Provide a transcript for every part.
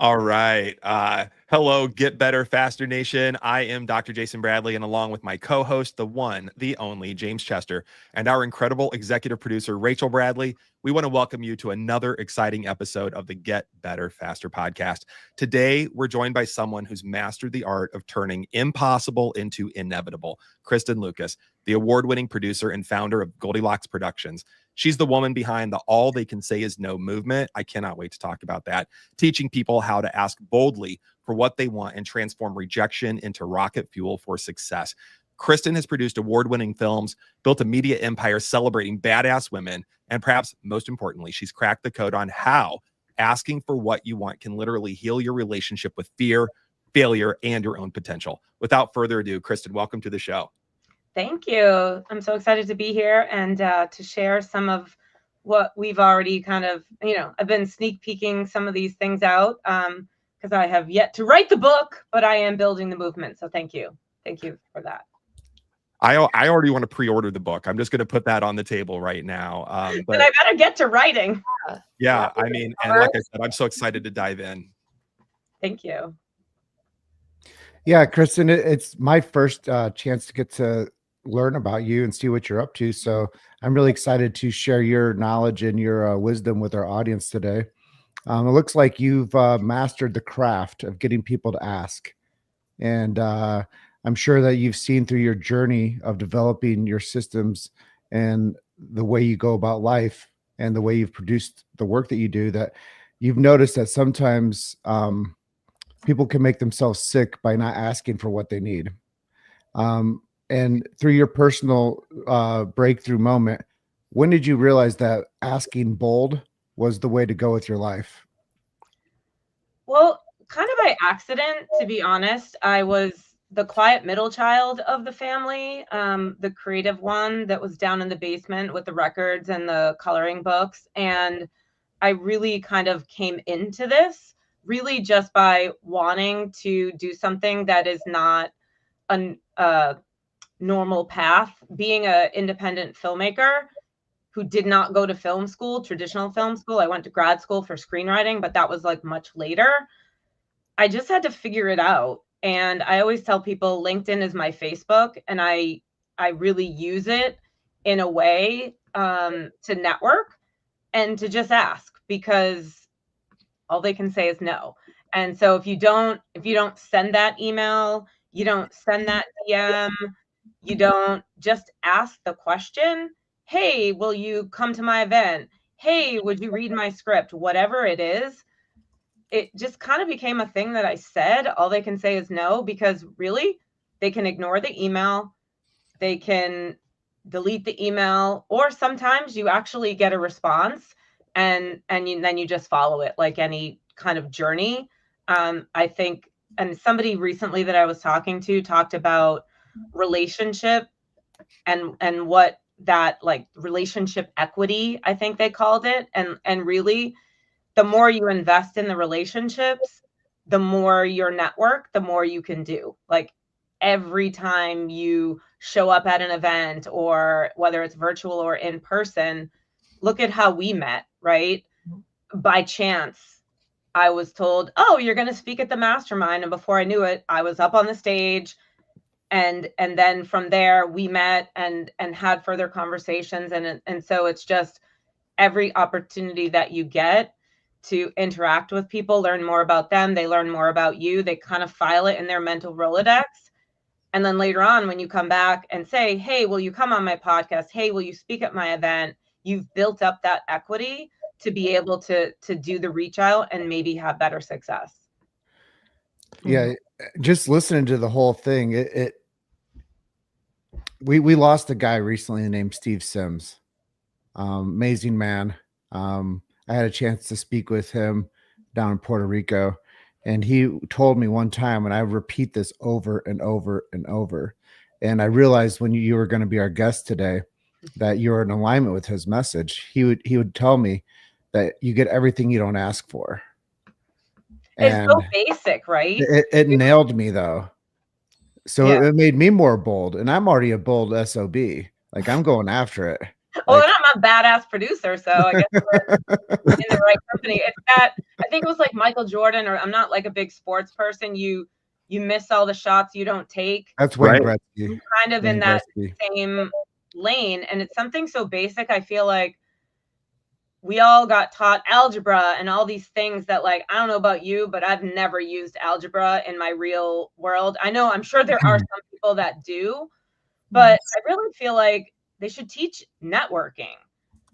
All right. Hello, Get Better Faster Nation. I am Dr. Jason Bradley, and along with my co host, the one, the only James Chester, and our incredible executive producer, Rachel Bradley, we want to welcome you to another exciting episode of the Get Better Faster podcast. Today, we're joined by someone who's mastered the art of turning impossible into inevitable, Kristen Lucas, the award winning producer and founder of Goldilocks Productions. She's the woman behind the All They Can Say Is No movement. I cannot wait to talk about that. Teaching people how to ask boldly for what they want and transform rejection into rocket fuel for success. Kristen has produced award-winning films, built a media empire celebrating badass women, and perhaps most importantly, she's cracked the code on how asking for what you want can literally heal your relationship with fear, failure, and your own potential. Without further ado, Kristen, welcome to the show. Thank you. I'm so excited to be here and to share some of what we've already kind of, I've been sneak peeking some of these things out because I have yet to write the book, but I am building the movement. So thank you. Thank you for that. I already want to pre-order the book. I'm just going to put that on the table right now. But I better get to writing. Yeah, I mean, and like I said, I'm so excited to dive in. Thank you. Yeah, Kristen, it's my first chance to get to learn about you and see what you're up to. So I'm really excited to share your knowledge and your wisdom with our audience today. It looks like you've mastered the craft of getting people to ask. And I'm sure that you've seen through your journey of developing your systems and the way you go about life and the way you've produced the work that you do, that you've noticed that sometimes people can make themselves sick by not asking for what they need. And through your personal breakthrough moment, when did you realize that asking bold was the way to go with your life? Well, kind of by accident, to be honest. I was the quiet middle child of the family, the creative one that was down in the basement with the records and the coloring books. And I really kind of came into this really just by wanting to do something that is not a normal path. Being an independent filmmaker who did not go to film school, traditional film school. I went to grad school for screenwriting, but that was like much later. I just had to figure it out. And I always tell people LinkedIn is my Facebook, and I really use it in a way to network and to just ask, because all they can say is no. And so if you don't send that email, you don't send that DM, you don't just ask the question, hey, will you come to my event? Hey, would you read my script? Whatever it is, it just kind of became a thing that I said. All they can say is no, because really they can ignore the email, they can delete the email, or sometimes you actually get a response and then you just follow it like any kind of journey. I think, and somebody recently that I was talking to talked about relationship and what that, like, relationship equity, I think they called it. And really, the more you invest in the relationships, the more your network, the more you can do. Like, every time you show up at an event, or whether it's virtual or in person, look at how we met, right? By chance, I was told, oh, you're going to speak at the mastermind. And before I knew it, I was up on the stage. And then from there we met and had further conversations. And so it's just every opportunity that you get to interact with people, learn more about them, they learn more about you, they kind of file it in their mental Rolodex. And then later on, when you come back and say, hey, will you come on my podcast? Hey, will you speak at my event? You've built up that equity to be able to do the reach out and maybe have better success. Yeah, just listening to the whole thing, we lost a guy recently named Steve Sims. Amazing man. I had a chance to speak with him down in Puerto Rico, and he told me one time, and I repeat this over and over and over, and I realized when you were going to be our guest today that you're in alignment with his message. He would tell me that you get everything you don't ask for. It's so basic, right? It nailed me though. So Yeah. it made me more bold, and I'm already a bold SOB. Like, I'm going after it. Well, and I'm a badass producer, so I guess we're in the right company. It's that, I think it was like Michael Jordan, or I'm not like a big sports person. You miss all the shots you don't take. That's Wayne Right. Gretzky. I'm kind of Wayne in that Gretzky. same lane, and it's something so basic. I feel like we all got taught algebra and all these things that, like, I don't know about you, but I've never used algebra in my real world. I know, I'm sure there are some people that do, but I really feel like they should teach networking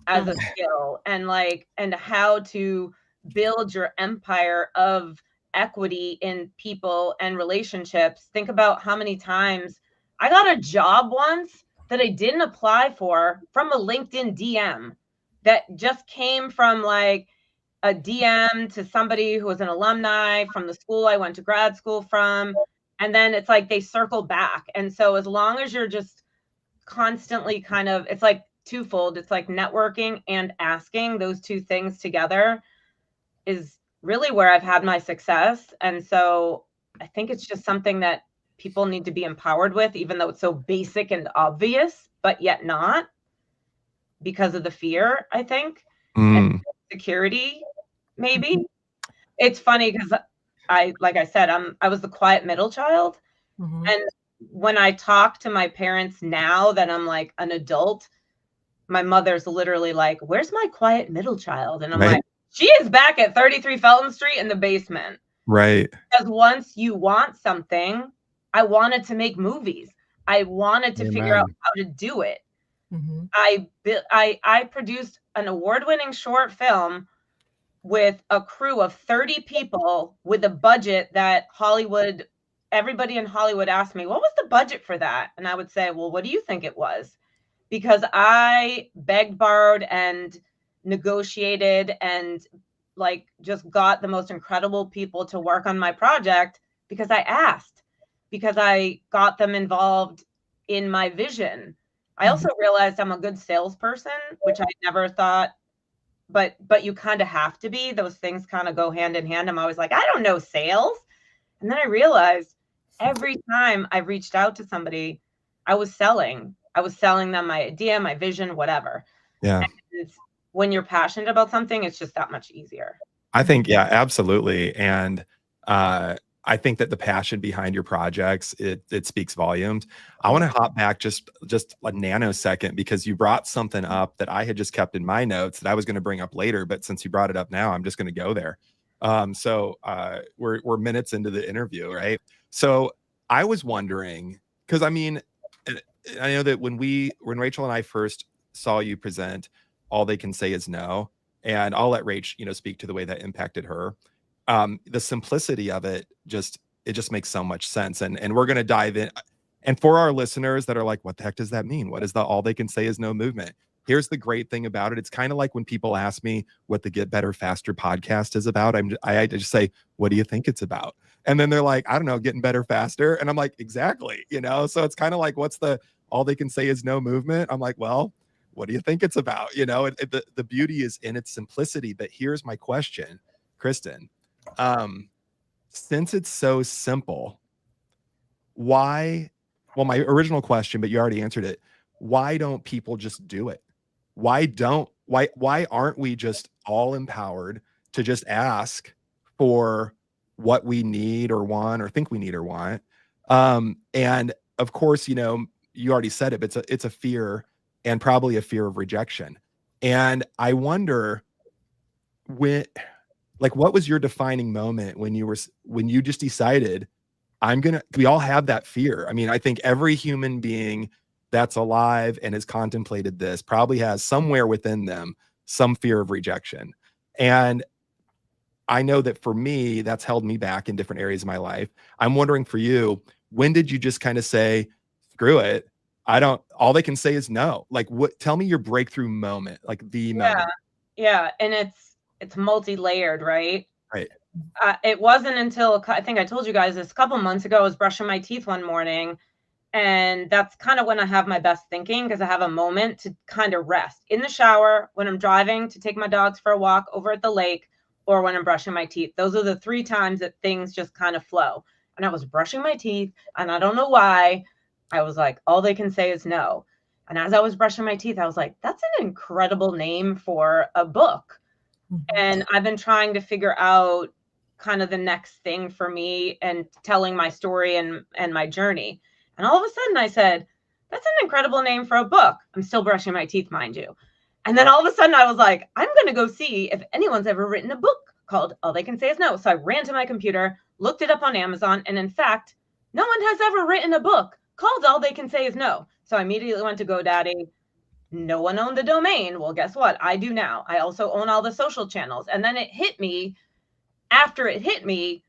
as a skill, and like, and how to build your empire of equity in people and relationships. Think about how many times I got a job once that I didn't apply for from a LinkedIn DM that just came from like a DM to somebody who was an alumni from the school I went to grad school from. And then it's like they circle back. And so as long as you're just constantly kind of, it's like twofold. It's like networking and asking. Those two things together is really where I've had my success. And so I think it's just something that people need to be empowered with, even though it's so basic and obvious, but yet not, because of the fear, I think, and security, maybe. It's funny because like I said, I was the quiet middle child. And when I talk to my parents now that I'm like an adult, my mother's literally like, "Where's my quiet middle child?" And I'm like, "She is back at 33 Felton Street in the basement." Right. Because once you want something, I wanted to make movies. I wanted to figure out how to do it. I produced an award-winning short film with a crew of 30 people with a budget that everybody in Hollywood asked me, "What was the budget for that?" And I would say, "Well, what do you think it was?" Because I begged, borrowed, and negotiated, and like just got the most incredible people to work on my project because I asked, because I got them involved in my vision. I also realized I'm a good salesperson, which I never thought, but you kind of have to be. Those things kind of go hand in hand. I'm always like, I don't know sales. And then I realized every time I reached out to somebody, I was selling them my idea, my vision, whatever. Yeah. And when you're passionate about something, it's just that much easier. I think, yeah, absolutely. And I think that the passion behind your projects, it speaks volumes. I want to hop back just a nanosecond, because you brought something up that I had just kept in my notes that I was going to bring up later, but since you brought it up now, I'm just going to go there. So we're minutes into the interview, right? So I was wondering, because I mean, I know that when Rachel and I first saw you present, All They Can Say Is No, and I'll let Rach, speak to the way that impacted her. The simplicity of it just makes so much sense. And we're going to dive in. And for our listeners that are like, what the heck does that mean? What is the All They Can Say Is No movement? Here's the great thing about it. It's kind of like when people ask me what the Get Better Faster podcast is about. I just say, what do you think it's about? And then they're like, I don't know, getting better faster. And I'm like, exactly. So it's kind of like, what's the All They Can Say Is No movement? I'm like, well, what do you think it's about? The beauty is in its simplicity. But here's my question, Kristen. Since it's so simple, why? Well, my original question, but you already answered it. Why don't people just do it? Why aren't we just all empowered to just ask for what we need or want or think we need or want? And of course, you already said it, but it's a fear, and probably a fear of rejection. And I wonder, what was your defining moment when you just decided, we all have that fear. I mean, I think every human being that's alive and has contemplated this probably has somewhere within them some fear of rejection. And I know that for me, that's held me back in different areas of my life. I'm wondering for you, when did you just kind of say, screw it? All they can say is no. Tell me your breakthrough moment, the moment. Yeah. And it's multi-layered, right? Right. It wasn't until, I think I told you guys this a couple months ago, I was brushing my teeth one morning, and that's kind of when I have my best thinking, because I have a moment to kind of rest in the shower, when I'm driving to take my dogs for a walk over at the lake, or when I'm brushing my teeth. Those are the 3 times that things just kind of flow. And I was brushing my teeth, and I don't know why, I was like, all they can say is no. And as I was brushing my teeth, I was like, that's an incredible name for a book. And I've been trying to figure out kind of the next thing for me and telling my story and my journey. And all of a sudden I said, that's an incredible name for a book. I'm still brushing my teeth, mind you. And then all of a sudden I was like, I'm going to go see if anyone's ever written a book called All They Can Say Is No. So I ran to my computer, looked it up on Amazon. And in fact, no one has ever written a book called All They Can Say Is No. So I immediately went to GoDaddy. No one owned the domain. Well, guess what? I do now. I also own all the social channels. And then it hit me after it hit me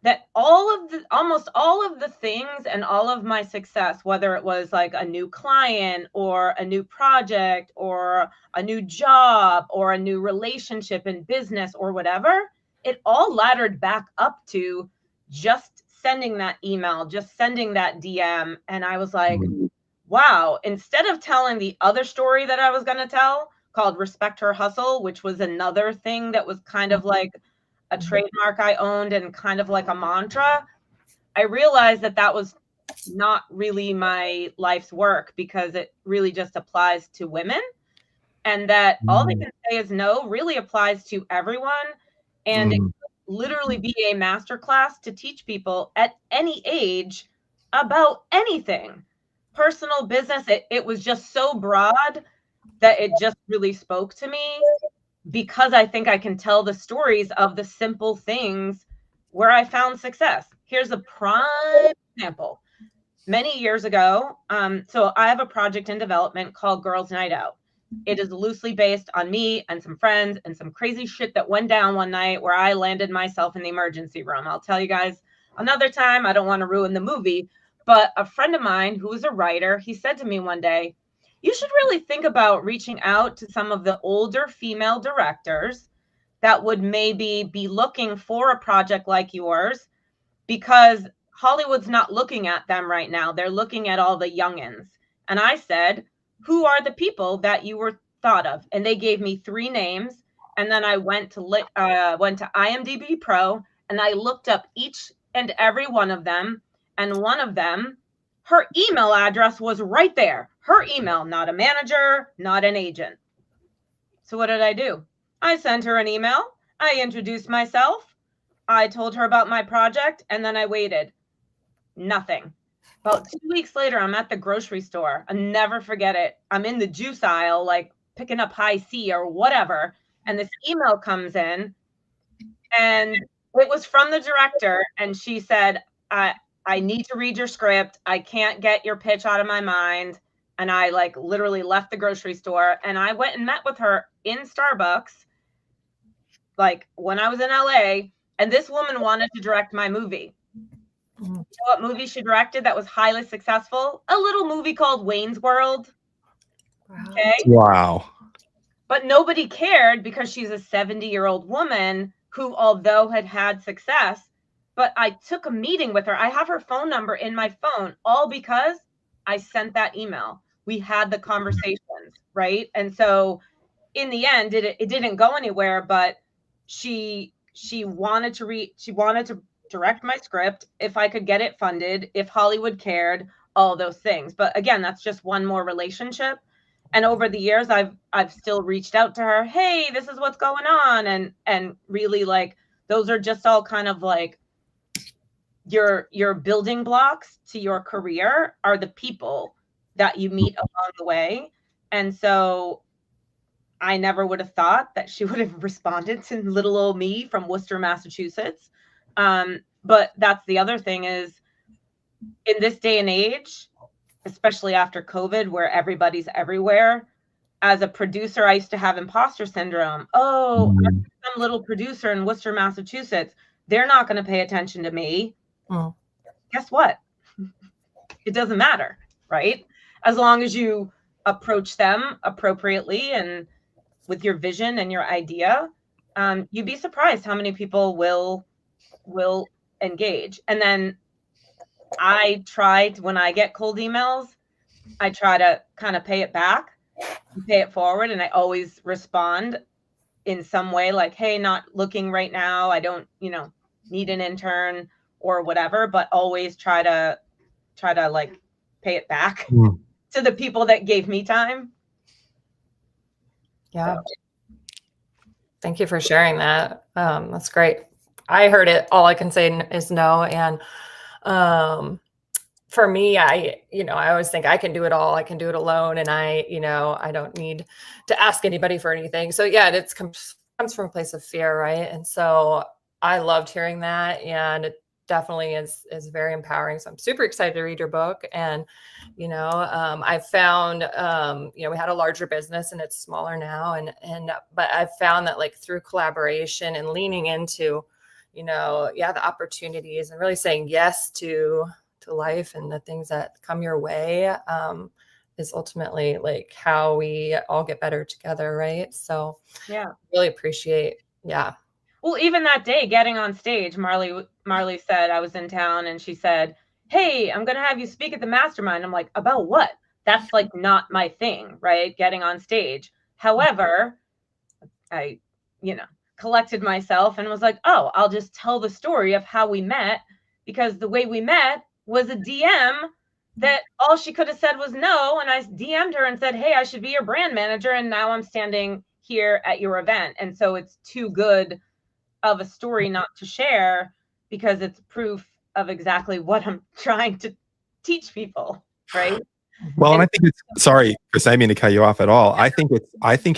that almost all of the things and all of my success, whether it was like a new client or a new project or a new job or a new relationship in business or whatever, it all laddered back up to just sending that email, just sending that DM. And I was like, wow, instead of telling the other story that I was going to tell called Respect Her Hustle, which was another thing that was kind of like a trademark I owned and kind of like a mantra, I realized that that was not really my life's work because it really just applies to women, and that all they can say is no really applies to everyone. And it could literally be a masterclass to teach people at any age about anything, personal, business. It was just so broad that it just really spoke to me, because I think I can tell the stories of the simple things where I found success. Here's a prime example. Many years ago, so I have a project in development called Girls Night Out. It is loosely based on me and some friends and some crazy shit that went down one night where I landed myself in the emergency room. I'll tell you guys another time. I don't want to ruin the movie, but a friend of mine who is a writer, he said to me one day, you should really think about reaching out to some of the older female directors that would maybe be looking for a project like yours, because Hollywood's not looking at them right now. They're looking at all the youngins. And I said, who are the people that you were thought of? And they gave me 3 names. And then I went to IMDb Pro and I looked up each and every one of them. And one of them, her email address was right there. Her email, not a manager, not an agent. So what did I do? I sent her an email. I introduced myself. I told her about my project, and then I waited. Nothing. About 2 weeks later, I'm at the grocery store. I'll never forget it. I'm in the juice aisle, like picking up high C or whatever. And this email comes in, and it was from the director. And she said, I need to read your script. I can't get your pitch out of my mind. And I like literally left the grocery store and I went and met with her in Starbucks, like when I was in LA. And this woman wanted to direct my movie. You know what movie she directed that was highly successful? A little movie called Wayne's World. Okay. Wow. But nobody cared because she's a 70-year-old woman who, although had success, but I took a meeting with her. I have her phone number in my phone, all because I sent that email. We had the conversations, right? And so in the end, it didn't go anywhere, but she wanted to direct my script if I could get it funded, if Hollywood cared, all those things. But again, that's just one more relationship. And over the years, I've still reached out to her. Hey, this is what's going on. And really, like, those are just all kind of like your building blocks to your career are the people that you meet along the way. And so I never would have thought that she would have responded to little old me from Worcester, Massachusetts. But that's the other thing is, in this day and age, especially after COVID, where everybody's everywhere, as a producer, I used to have imposter syndrome. Oh, I'm some little producer in Worcester, Massachusetts. They're not going to pay attention to me. Guess what? It doesn't matter, right? As long as you approach them appropriately and with your vision and your idea, you'd be surprised how many people will engage. And then I tried, when I get cold emails, I try to kind of pay it back, pay it forward. And I always respond in some way like, hey, not looking right now. I don't, need an intern or whatever, but always try to like pay it back. to the people that gave me time. Yeah. Thank you for sharing that. That's great. I heard it. All I can say is no. And for me, I always think I can do it all. I can do it alone. And I don't need to ask anybody for anything. So yeah, it comes from a place of fear. Right. And so I loved hearing that. And it definitely is very empowering. So I'm super excited to read your book. And, I found, we had a larger business and it's smaller now. But I've found that like through collaboration and leaning into, the opportunities and really saying yes to life and the things that come your way, is ultimately like how we all get better together. Right. So yeah, really appreciate. Yeah. Well, even that day getting on stage, Marley said, I was in town and she said, hey, I'm going to have you speak at the mastermind. I'm like, about what? That's like not my thing, right? Getting on stage. However, I, collected myself and was like, oh, I'll just tell the story of how we met, because the way we met was a DM that all she could have said was no. And I DM'd her and said, hey, I should be your brand manager. And now I'm standing here at your event. And so it's too good of a story not to share, because it's proof of exactly what I'm trying to teach people, right? Well, and I think it's, sorry, Chris, I didn't mean to cut you off at all. I think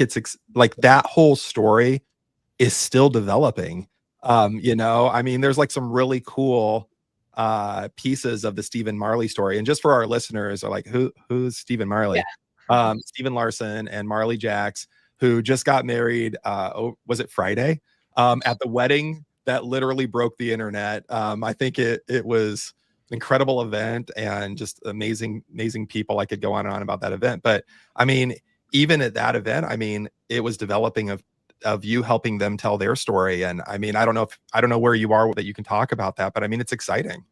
it's like that whole story is still developing. I mean, there's like some really cool pieces of the Stephen Marley story. And just for our listeners, are like, who's Stephen Marley? Yeah. Stephen Larson and Marley Jacks, who just got married, was it Friday? At the wedding that literally broke the internet. I think it was an incredible event and just amazing people. I could go on and on about that event. But I mean, even at that event, I mean, it was developing of you helping them tell their story. And I mean, I don't know where you are that you can talk about that, but I mean, it's exciting.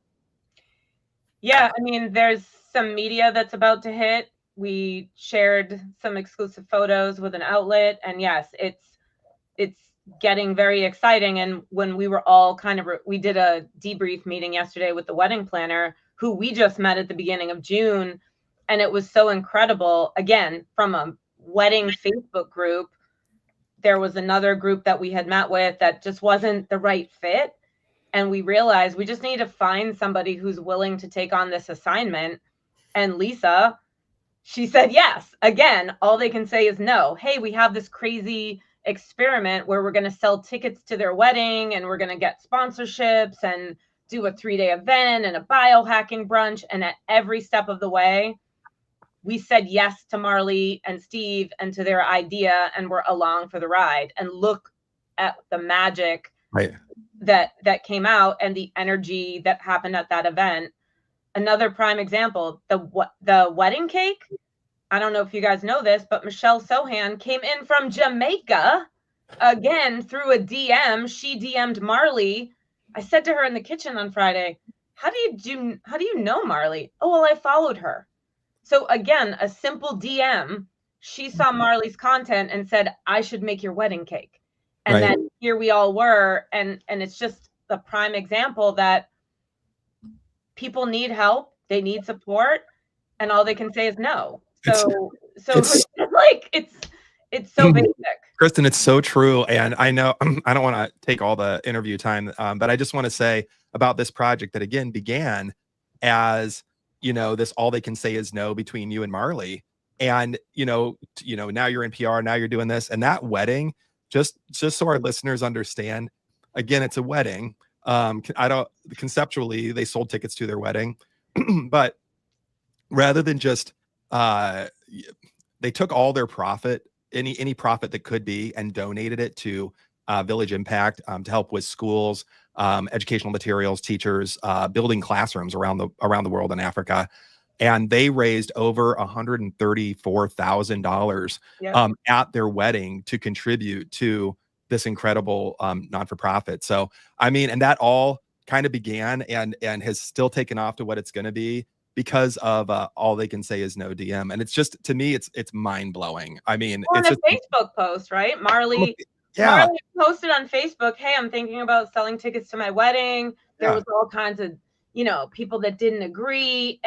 Yeah, I mean, there's some media that's about to hit. We shared some exclusive photos with an outlet, and yes, it's getting very exciting. And when we were all we did a debrief meeting yesterday with the wedding planner, who we just met at the beginning of June. And it was so incredible. Again, from a wedding Facebook group, there was another group that we had met with that just wasn't the right fit. And we realized we just need to find somebody who's willing to take on this assignment. And Lisa, she said yes. Again, all they can say is no. Hey, we have this crazy experiment where we're going to sell tickets to their wedding and we're going to get sponsorships and do a 3-day event and a biohacking brunch. And at every step of the way, we said yes to Marley and Steve and to their idea, and we're along for the ride. And look at the magic that came out and the energy that happened at that event. Another prime example, the wedding cake. I don't know if you guys know this, but Michelle Sohan came in from Jamaica again through a DM. She DM'd Marley. I said to her in the kitchen on Friday, how do you know Marley? Oh, well, I followed her. So again, a simple DM. She saw Marley's content and said, I should make your wedding cake. And then here we all were. And it's just the prime example that people need help. They need support. And all they can say is no. So it's like, it's so basic. Kristen, it's so true. And I know I don't want to take all the interview time, but I just want to say about this project that again began as, this all they can say is no between you and Marley. And, now you're in PR, now you're doing this. And that wedding, just so our listeners understand, again, it's a wedding. Conceptually, they sold tickets to their wedding, but rather than just, they took all their profit, any profit that could be, and donated it to Village Impact to help with schools, educational materials, teachers, building classrooms around the world in Africa. And they raised over $134,000 at their wedding to contribute to this incredible non-for-profit. So, I mean, and that all kind of began and has still taken off to what it's going to be because of all they can say is no DM. And it's just, to me, it's mind-blowing. I mean, well, it's a Facebook post, right? Marley posted on Facebook, hey, I'm thinking about selling tickets to my wedding. There was all kinds of, people that didn't agree.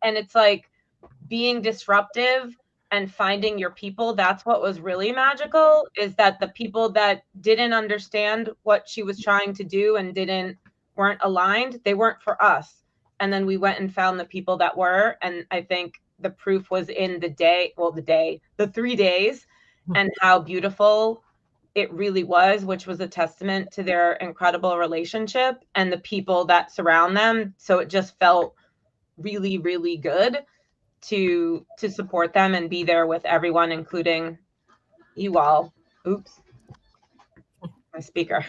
And it's like, being disruptive and finding your people, that's what was really magical, is that the people that didn't understand what she was trying to do and weren't aligned, they weren't for us. And then we went and found the people that were. And I think the proof was in the 3 days, and how beautiful it really was, which was a testament to their incredible relationship and the people that surround them. So it just felt really, really good to support them and be there with everyone, including you all. Oops, my speaker.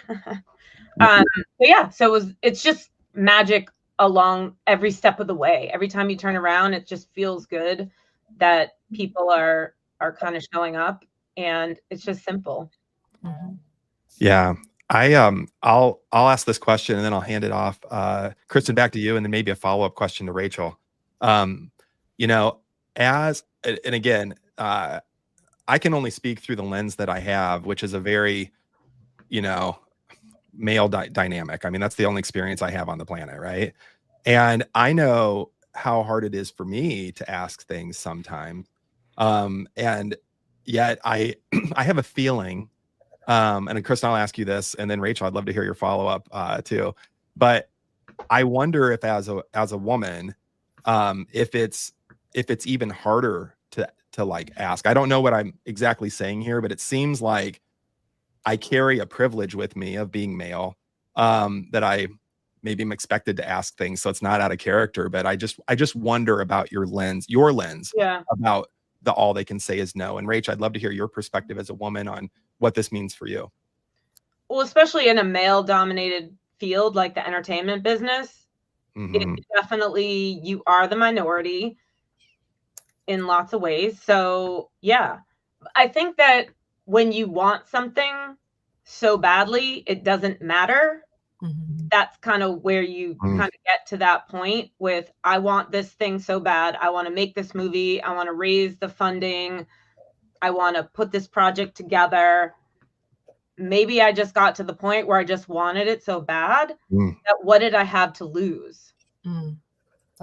But yeah, so it's just magic along every step of the way. Every time you turn around, it just feels good that people are kind of showing up, and it's just simple. Yeah. I'll ask this question and then I'll hand it off. Kristen, back to you, and then maybe a follow-up question to Rachel. You know, and again, I can only speak through the lens that I have, which is a very, male dynamic. I mean, that's the only experience I have on the planet, right? And I know how hard it is for me to ask things sometimes. And yet I have a feeling, and Kristen, I'll ask you this, and then Rachel, I'd love to hear your follow-up too. But I wonder if as a woman, if it's even harder to like ask. I don't know what I'm exactly saying here, but it seems like I carry a privilege with me of being male, that I maybe am expected to ask things. So it's not out of character, but I just wonder about your lens about the all they can say is no. And Rach, I'd love to hear your perspective as a woman on what this means for you. Well, especially in a male dominated field like the entertainment business, it definitely, you are the minority in lots of ways. So yeah, I think that when you want something so badly, it doesn't matter. That's kind of where you kind of get to that point with, I want this thing so bad. I want to make this movie. I want to raise the funding. I want to put this project together. Maybe I just got to the point where I just wanted it so bad that what did I have to lose?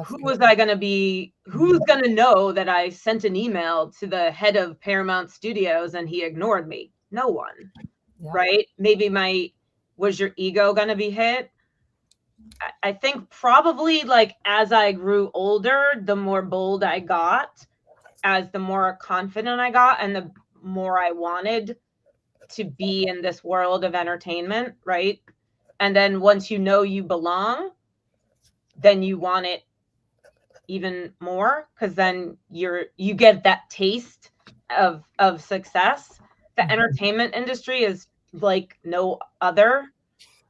Who's going to know that I sent an email to the head of Paramount Studios and he ignored me? No one. Yeah. Right? Maybe was your ego going to be hit? I think probably, like, as I grew older, the more bold I got, as the more confident I got, and the more I wanted to be in this world of entertainment, right? And then once you know you belong, then you want it even more, because then you get that taste of success. The entertainment industry is like no other,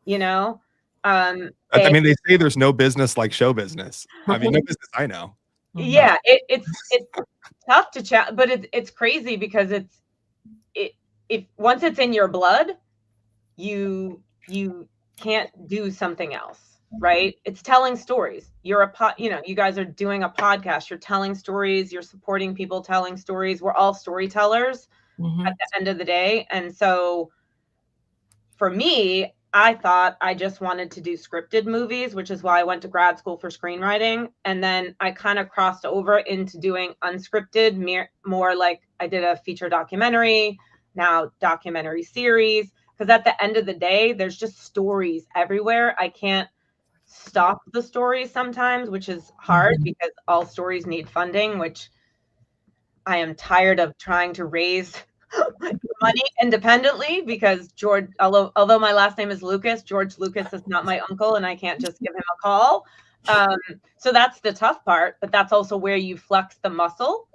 I mean, they say there's no business like show business. I mean, no business I know. Yeah, it's tough to chat, but it's crazy because if once it's in your blood, you can't do something else, right? It's telling stories. You guys are doing a podcast. You're telling stories. You're supporting people telling stories. We're all storytellers at the end of the day. And so for me, I thought I just wanted to do scripted movies, which is why I went to grad school for screenwriting. And then I kind of crossed over into doing unscripted, more like I did a feature documentary, now documentary series. Because at the end of the day, there's just stories everywhere. I can't stop the stories sometimes, which is hard because all stories need funding, which I am tired of trying to raise money independently, because George, although my last name is Lucas, George Lucas is not my uncle, and I can't just give him a call. So that's the tough part, but that's also where you flex the muscle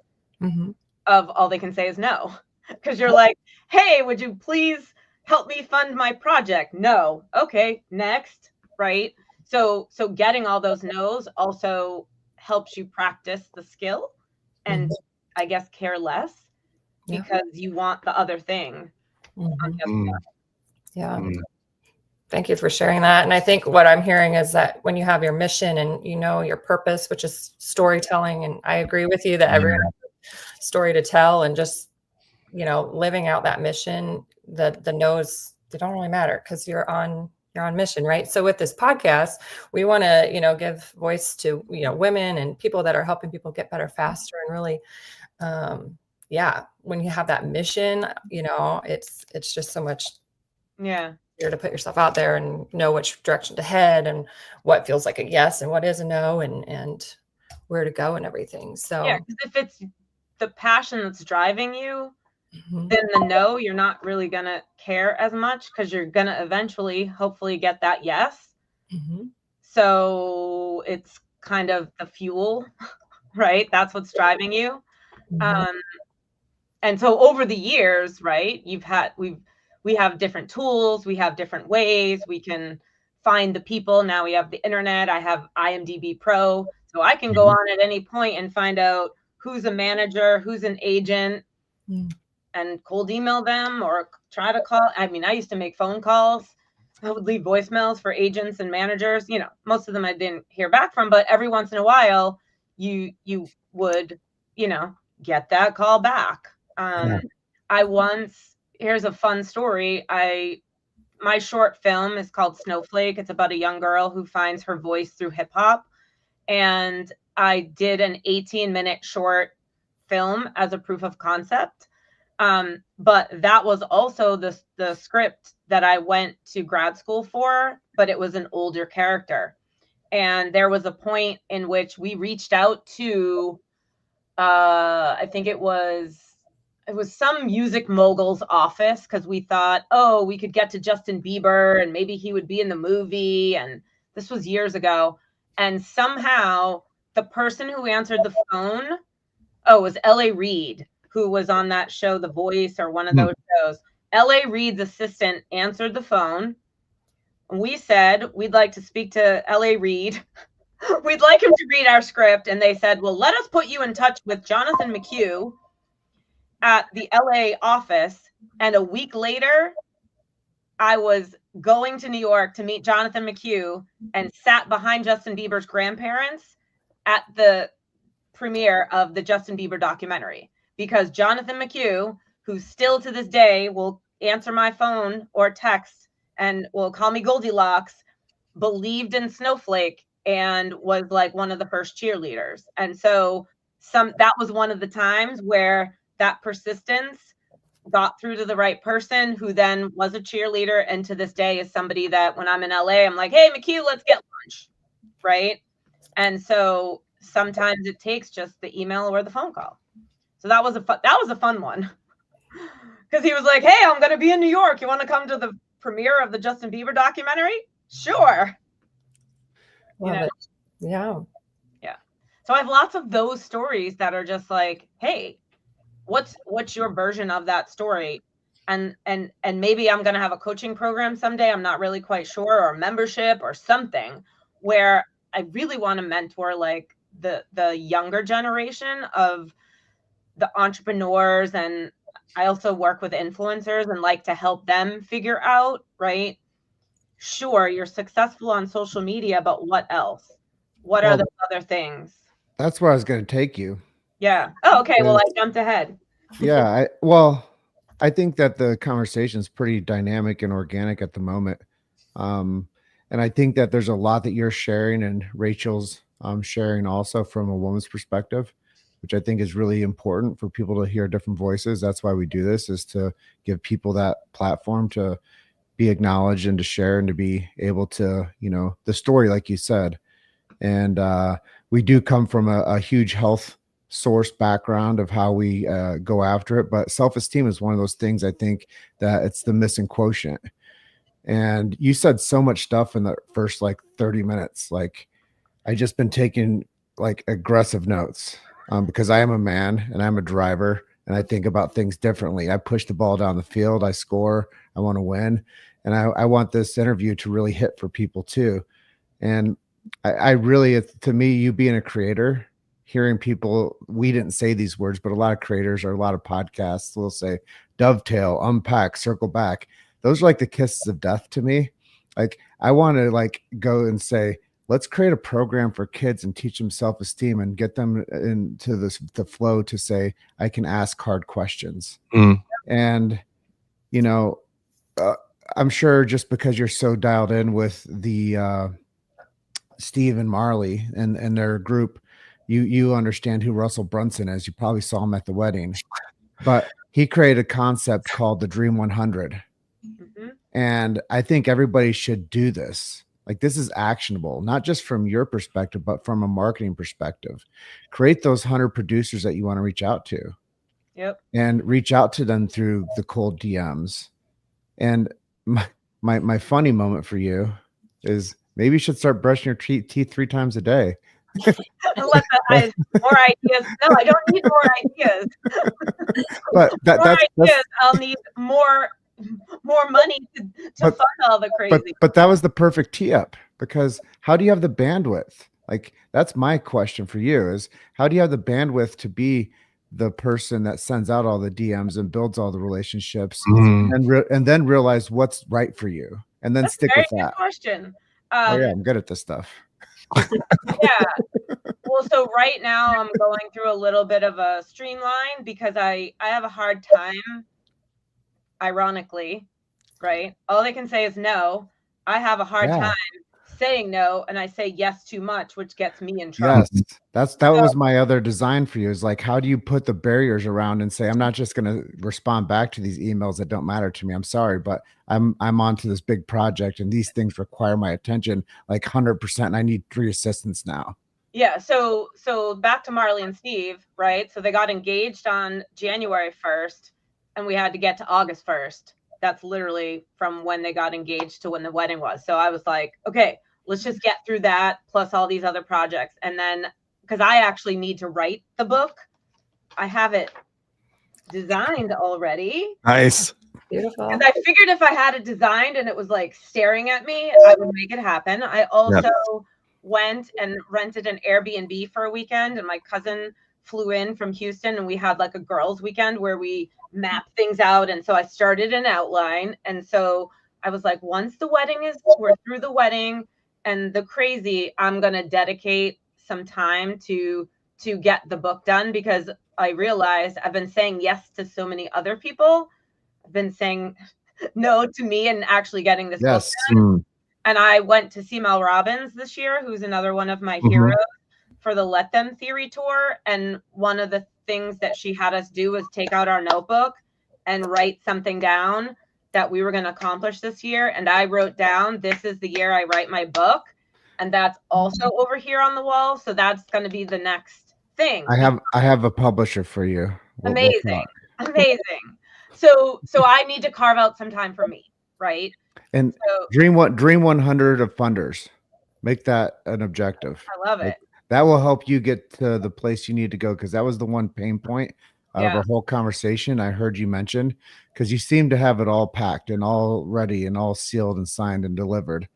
of all they can say is no. Because you're like, hey, would you please help me fund my project? No. Okay, next, right? So getting all those no's also helps you practice the skill and I guess care less, because you want the other thing. Thank you for sharing that. And I think what I'm hearing is that when you have your mission and your purpose, which is storytelling, and I agree with you that everyone has a story to tell, and just living out that mission, the no's, they don't really matter, because you're on you're on mission, right? So with this podcast, we want to, give voice to, women and people that are helping people get better faster, and really, when you have that mission, it's just so much easier to put yourself out there and know which direction to head and what feels like a yes and what is a no, and where to go and everything. So yeah, because if it's the passion that's driving you, then the no, you're not really gonna care as much, because you're gonna eventually, hopefully, get that yes. So it's kind of the fuel, right? That's what's driving you. And so over the years, right, we have different tools, we have different ways we can find the people. Now we have the internet. I have IMDb Pro, so I can go on at any point and find out who's a manager, who's an agent, and cold email them or try to call. I mean, I used to make phone calls. I would leave voicemails for agents and managers. Most of them I didn't hear back from, but every once in a while you would, get that call back. Here's a fun story. My short film is called Snowflake. It's about a young girl who finds her voice through hip hop. And I did an 18-minute short film as a proof of concept. But that was also the script that I went to grad school for, but it was an older character. And there was a point in which we reached out to, I think it was some music mogul's office, because we thought, we could get to Justin Bieber and maybe he would be in the movie. And this was years ago. And somehow the person who answered the phone, was L.A. Reid, who was on that show, The Voice, or one of those shows. L.A. Reid's assistant answered the phone. We said, we'd like to speak to L.A. Reid. We'd like him to read our script. And they said, well, let us put you in touch with Jonathan McHugh at the LA office. And a week later, I was going to New York to meet Jonathan McHugh and sat behind Justin Bieber's grandparents at the premiere of the Justin Bieber documentary, because Jonathan McHugh, who still to this day will answer my phone or text and will call me Goldilocks, believed in Snowflake and was like one of the first cheerleaders. And so that was one of the times where that persistence got through to the right person, who then was a cheerleader, and to this day is somebody that when I'm in LA, I'm like, hey, McHugh, let's get lunch, right? And so sometimes it takes just the email or the phone call. So that was a fun one, because he was like, hey, I'm going to be in New York. You want to come to the premiere of the Justin Bieber documentary? Sure. Yeah. So I have lots of those stories that are just like, hey, what's your version of that story? And maybe I'm going to have a coaching program someday. I'm not really quite sure, or a membership or something, where I really want to mentor like the younger generation of the entrepreneurs. And I also work with influencers and like to help them figure out, right? Sure, you're successful on social media, but what else? What are the other things? That's where I was going to take you. Yeah. Oh, okay. Well, I jumped ahead. Yeah. I think that the conversation is pretty dynamic and organic at the moment. And I think that there's a lot that you're sharing, and Rachel's sharing also from a woman's perspective, which I think is really important for people to hear different voices. That's why we do this, is to give people that platform to be acknowledged and to share and to be able to, the story, like you said. And we do come from a huge health source background of how we go after it. But self-esteem is one of those things, I think, that it's the missing quotient. And you said so much stuff in the first 30 minutes. Like, I just been taking aggressive notes because I am a man and I'm a driver, and I think about things differently. I push the ball down the field. I score. I want to win. And I want this interview to really hit for people too. And I really, to me, you being a creator, hearing people, we didn't say these words, but a lot of creators or a lot of podcasts will say dovetail, unpack, circle back. Those are like the kisses of death to me. Like, I want to go and say, let's create a program for kids and teach them self-esteem and get them into the flow to say, I can ask hard questions. And, I'm sure just because you're so dialed in with the Steve and Marley and their group, you understand who Russell Brunson is. You probably saw him at the wedding, but he created a concept called the Dream 100. Mhm. And I think everybody should do this. Like, this is actionable, not just from your perspective, but from a marketing perspective. Create those 100 producers that you want to reach out to, Yep. and reach out to them through the cold DMs. And my funny moment for you is maybe you should start brushing your teeth 3 times a day. Unless more ideas. No, I don't need more ideas. But More ideas. I'll need more money to fund all the crazy. But that was the perfect tee up, because how do you have the bandwidth? Like, that's my question for you, is how do you have the bandwidth to be the person that sends out all the DMs and builds all the relationships, and then realize what's right for you, and then That's stick a very with that? good question. Oh yeah, I'm good at this stuff. Yeah. Well, so right now I'm going through a little bit of a streamline because I have a hard time, ironically, right? All they can say is no. I have a hard time saying no, and I say yes too much, which gets me in trouble. Yes, that was my other design for you, is like, how do you put the barriers around and say, I'm not just going to respond back to these emails that don't matter to me. I'm sorry, but I'm onto this big project and these things require my attention like 100%, and I need 3 assistants now. Yeah, so back to Marley and Steve, right? So they got engaged on January 1st, and we had to get to August 1st. That's literally from when they got engaged to when the wedding was. So I was like, okay, let's just get through that, plus all these other projects. And then, because I actually need to write the book, I have it designed already. Nice. Beautiful. And I figured if I had it designed and it was like staring at me, I would make it happen. I also went and rented an Airbnb for a weekend, and my cousin flew in from Houston, and we had like a girls' weekend where we mapped things out. And so I started an outline. And so I was like, once the wedding we're through the wedding and the crazy, I'm going to dedicate some time to get the book done, because I realized I've been saying yes to so many other people. I've been saying no to me and actually getting this book done. And I went to see Mel Robbins this year, who's another one of my heroes, for the Let Them Theory tour. And one of the things that she had us do was take out our notebook and write something down that we were going to accomplish this year. And I wrote down, this is the year I write my book. And that's also over here on the wall. So that's going to be the next thing. I have a publisher for you. Amazing. So I need to carve out some time for me, right? And so, dream 100 of funders. Make that an objective. I love it. That will help you get to the place you need to go, because that was the one pain point of our whole conversation I heard you mention, because you seem to have it all packed and all ready and all sealed and signed and delivered.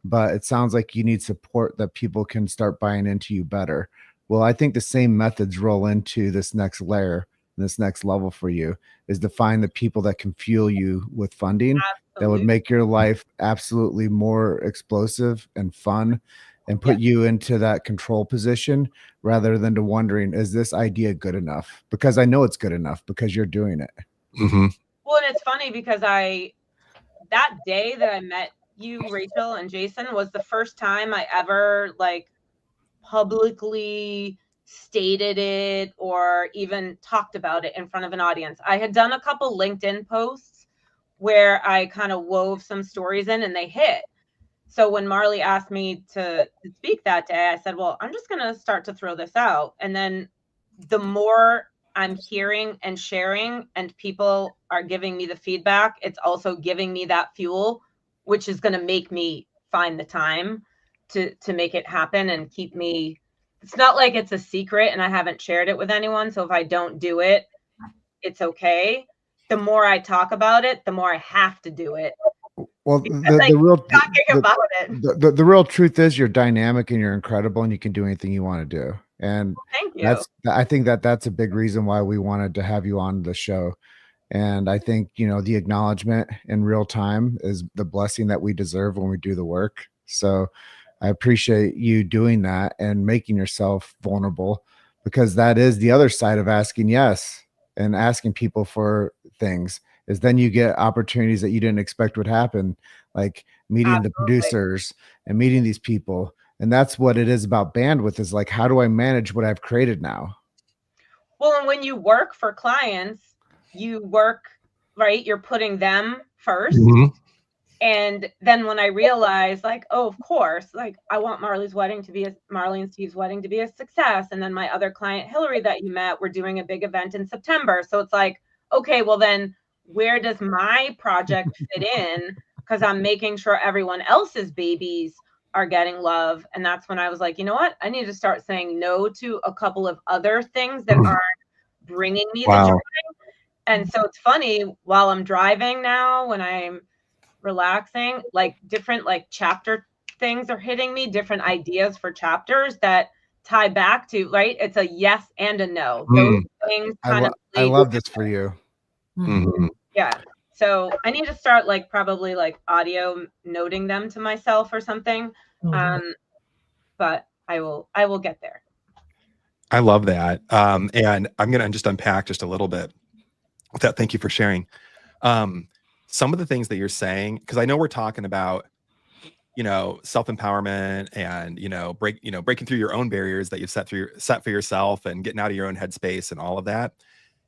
But it sounds like you need support that people can start buying into you better. Well, I think the same methods roll into this next layer, this next level for you, is to find the people that can fuel you with funding. That would make your life absolutely more explosive and fun, and put you into that control position, rather than to wondering, is this idea good enough? Because I know it's good enough because you're doing it. Well, and it's funny because that day that I met you, Rachel and Jason, was the first time I ever like publicly stated it or even talked about it in front of an audience. I had done a couple LinkedIn posts where I kind of wove some stories in and they hit. So when Marley asked me to speak that day, I said, well, I'm just going to start to throw this out. And then the more I'm hearing and sharing and people are giving me the feedback, it's also giving me that fuel, which is going to make me find the time to make it happen and keep me. It's not like it's a secret and I haven't shared it with anyone. So if I don't do it, it's okay. The more I talk about it, the more I have to do it. Well, the real truth is you're dynamic and you're incredible and you can do anything you want to do. And thank you. I think that's a big reason why we wanted to have you on the show. And I think, the acknowledgement in real time is the blessing that we deserve when we do the work. So I appreciate you doing that and making yourself vulnerable, because that is the other side of asking yes and asking people for things, is then you get opportunities that you didn't expect would happen, like meeting the Absolutely. producers and meeting these people. And that's what it is about bandwidth, is like, how do I manage what I've created now? Well, and when you work for clients, you work, right? You're putting them first. Mhm. And then when I realized, like, oh, of course, like I want Marley's wedding to be Marley and Steve's wedding to be a success. And then my other client, Hillary, that you met, we're doing a big event in September. So it's like, okay, well then where does my project fit in? Because I'm making sure everyone else's babies are getting love. And that's when I was like, you know what? I need to start saying no to a couple of other things that aren't bringing me the joy. Wow. And so it's funny, while I'm driving now, when I'm relaxing, like different like chapter things are hitting me, different ideas for chapters that tie back to, right? It's a yes and a no. Those things kind of I love this for you. Mhm. yeah. So I need to start like probably like audio noting them to myself or something. But I will get there. I love that. And I'm going to just unpack just a little bit with that. Thank you for sharing. Some of the things that you're saying, because I know we're talking about, self-empowerment and, breaking through your own barriers that you've set for yourself and getting out of your own headspace and all of that.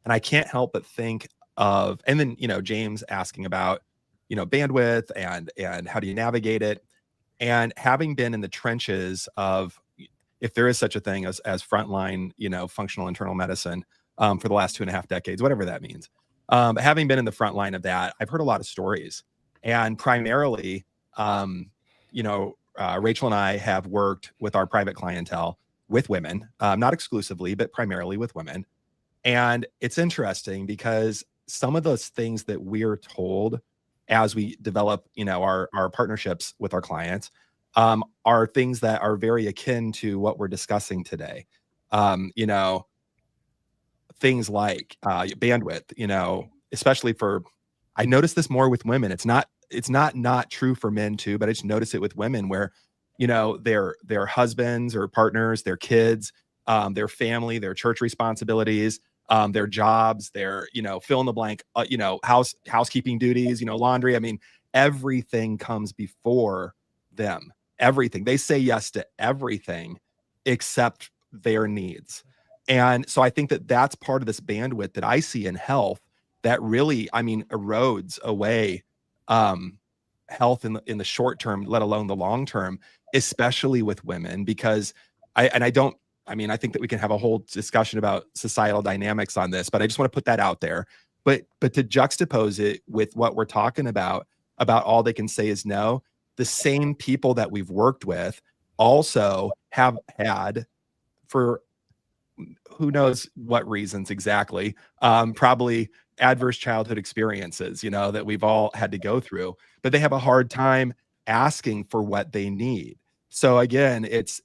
And I can't help but think of, and then, James asking about, bandwidth and how do you navigate it? And having been in the trenches of, if there is such a thing as frontline, functional internal medicine, for the last 2.5 decades, whatever that means. Having been in the front line of that, I've heard a lot of stories, and primarily, Rachel and I have worked with our private clientele with women, not exclusively, but primarily with women. And it's interesting because some of those things that we're told as we develop, our partnerships with our clients, are things that are very akin to what we're discussing today. Things like bandwidth, especially for, I notice this more with women. It's not true for men too, but I just notice it with women where, their husbands or partners, their kids, their family, their church responsibilities, their jobs, their, fill in the blank, housekeeping duties, laundry. I mean, everything comes before them. Everything. They say yes to everything except their needs. And so I think that that's part of this bandwidth that I see in health that really, erodes away health in the short term, let alone the long term, especially with women, because I think that we can have a whole discussion about societal dynamics on this, but I just want to put that out there. But to juxtapose it with what we're talking about all they can say is no, the same people that we've worked with also have had, for who knows what reasons exactly, probably adverse childhood experiences, that we've all had to go through, but they have a hard time asking for what they need. So again, it's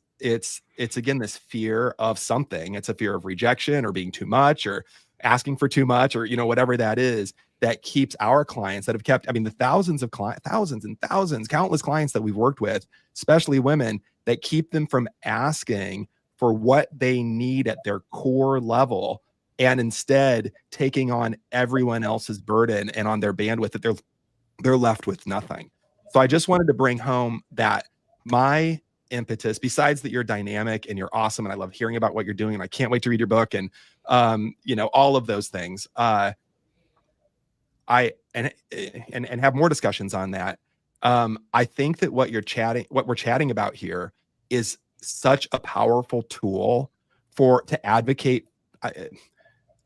again this fear of something. It's a fear of rejection or being too much or asking for too much, or whatever that is, that keeps our clients that have kept, the thousands and thousands, countless clients that we've worked with, especially women, that keep them from asking for what they need at their core level, and instead taking on everyone else's burden and on their bandwidth, that they're left with nothing. So I just wanted to bring home that my impetus, besides that you're dynamic and you're awesome and I love hearing about what you're doing and I can't wait to read your book and all of those things, I have more discussions on that. I think that what we're chatting about here is such a powerful tool to advocate.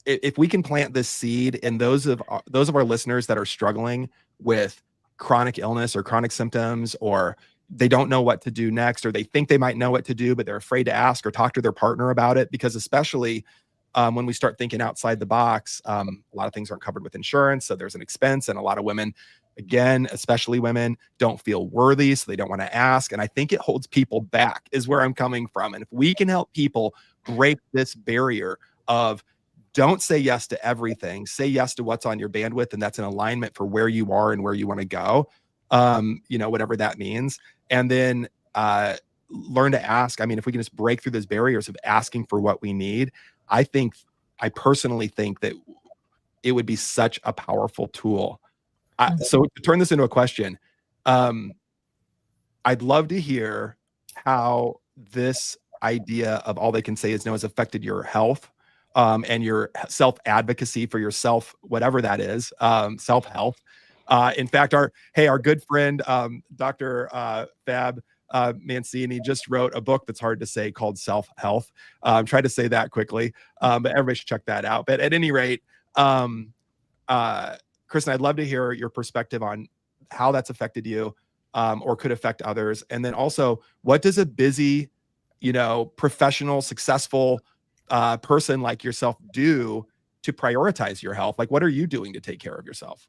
If we can plant this seed in those of our listeners that are struggling with chronic illness or chronic symptoms, or they don't know what to do next, or they think they might know what to do, but they're afraid to ask or talk to their partner about it, because especially when we start thinking outside the box, a lot of things aren't covered with insurance. So there's an expense, and a lot of women, again, especially women, don't feel worthy. So they don't want to ask. And I think it holds people back, is where I'm coming from. And if we can help people break this barrier of, don't say yes to everything, say yes to what's on your bandwidth, and that's an alignment for where you are and where you want to go, whatever that means. And then learn to ask. If we can just break through those barriers of asking for what we need, I personally think that it would be such a powerful tool. So to turn this into a question, I'd love to hear how this idea of all they can say is no has affected your health, and your self advocacy for yourself, whatever that is, self health. In fact, our good friend, Dr. Fab Mancini, just wrote a book that's hard to say called Self Health. Try to say that quickly, but everybody should check that out. But at any rate, Kristen, I'd love to hear your perspective on how that's affected you, or could affect others. And then also, what does a busy, professional, successful person like yourself do to prioritize your health? Like, what are you doing to take care of yourself?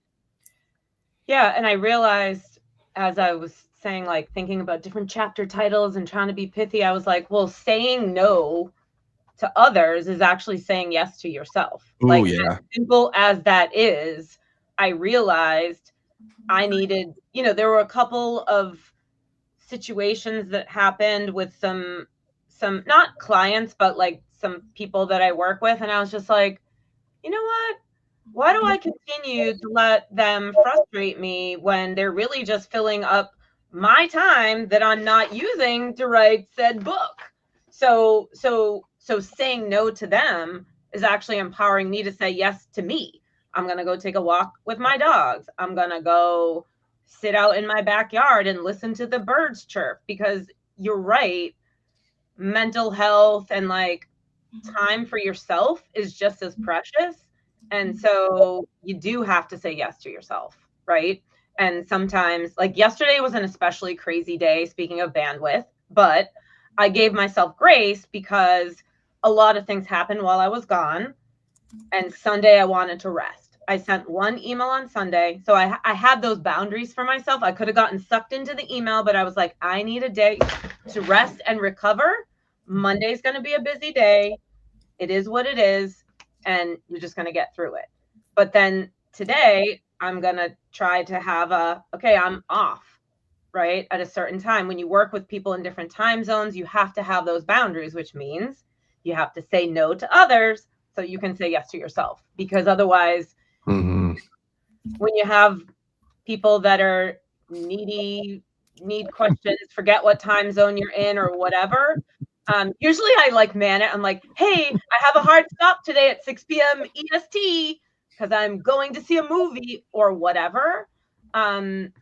Yeah. And I realized as I was saying, like thinking about different chapter titles and trying to be pithy, I was like, well, saying no to others is actually saying yes to yourself. Ooh, like yeah. As simple as that is, I realized I needed, there were a couple of situations that happened with some not clients, but like some people that I work with. And I was just like, you know what? Why do I continue to let them frustrate me when they're really just filling up my time that I'm not using to write said book? So saying no to them is actually empowering me to say yes to me. I'm going to go take a walk with my dogs. I'm going to go sit out in my backyard and listen to the birds chirp, because you're right. Mental health and like time for yourself is just as precious. And so you do have to say yes to yourself, right? And sometimes, like yesterday was an especially crazy day, speaking of bandwidth, but I gave myself grace because a lot of things happened while I was gone. And Sunday I wanted to rest. I sent one email on Sunday. So I had those boundaries for myself. I could have gotten sucked into the email, but I was like, I need a day to rest and recover. Monday's going to be a busy day. It is what it is. And you're just going to get through it. But then today I'm going to try to have I'm off, right? At a certain time. When you work with people in different time zones, you have to have those boundaries, which means you have to say no to others so you can say yes to yourself. Because otherwise, when you have people that are need questions, forget what time zone you're in or whatever, usually I like man it. I'm like, hey, I have a hard stop today at 6 p.m. EST because I'm going to see a movie or whatever. It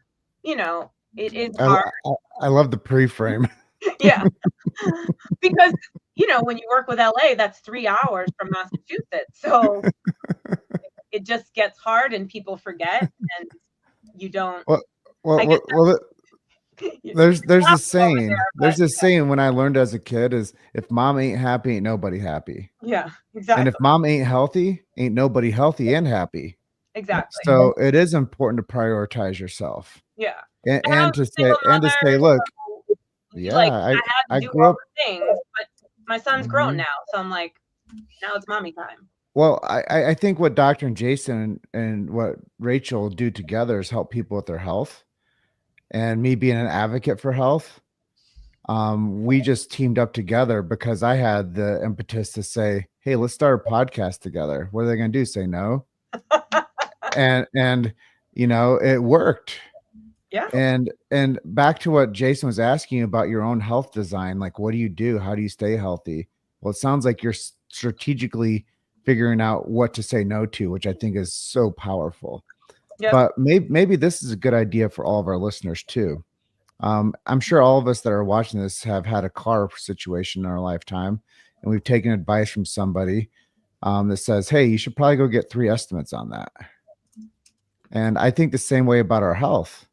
is hard. I love the pre-frame. Yeah. Because, when you work with LA, that's 3 hours from Massachusetts. So it just gets hard and people forget and you don't. There's this saying. There's this saying when I learned as a kid is, if mom ain't happy, ain't nobody happy. Yeah, exactly. And if mom ain't healthy, ain't nobody healthy and happy. Exactly. So it is important to prioritize yourself. Yeah. And to say, look, yeah, like, I had to do grew all up. the things, but my son's grown now, so I'm like, now it's mommy time. Well, I think what Dr. and Jason and what Rachel do together is help people with their health. And me being an advocate for health, we just teamed up together because I had the impetus to say, hey, let's start a podcast together. What are they going to do? Say no? and it worked. Yeah. And back to what Jason was asking about your own health design, like, what do you do? How do you stay healthy? Well, it sounds like you're strategically figuring out what to say no to, which I think is so powerful. Yep. But maybe this is a good idea for all of our listeners too. I'm sure all of us that are watching this have had a car situation in our lifetime, and we've taken advice from somebody that says, hey, you should probably go get 3 estimates on that. And I think the same way about our health.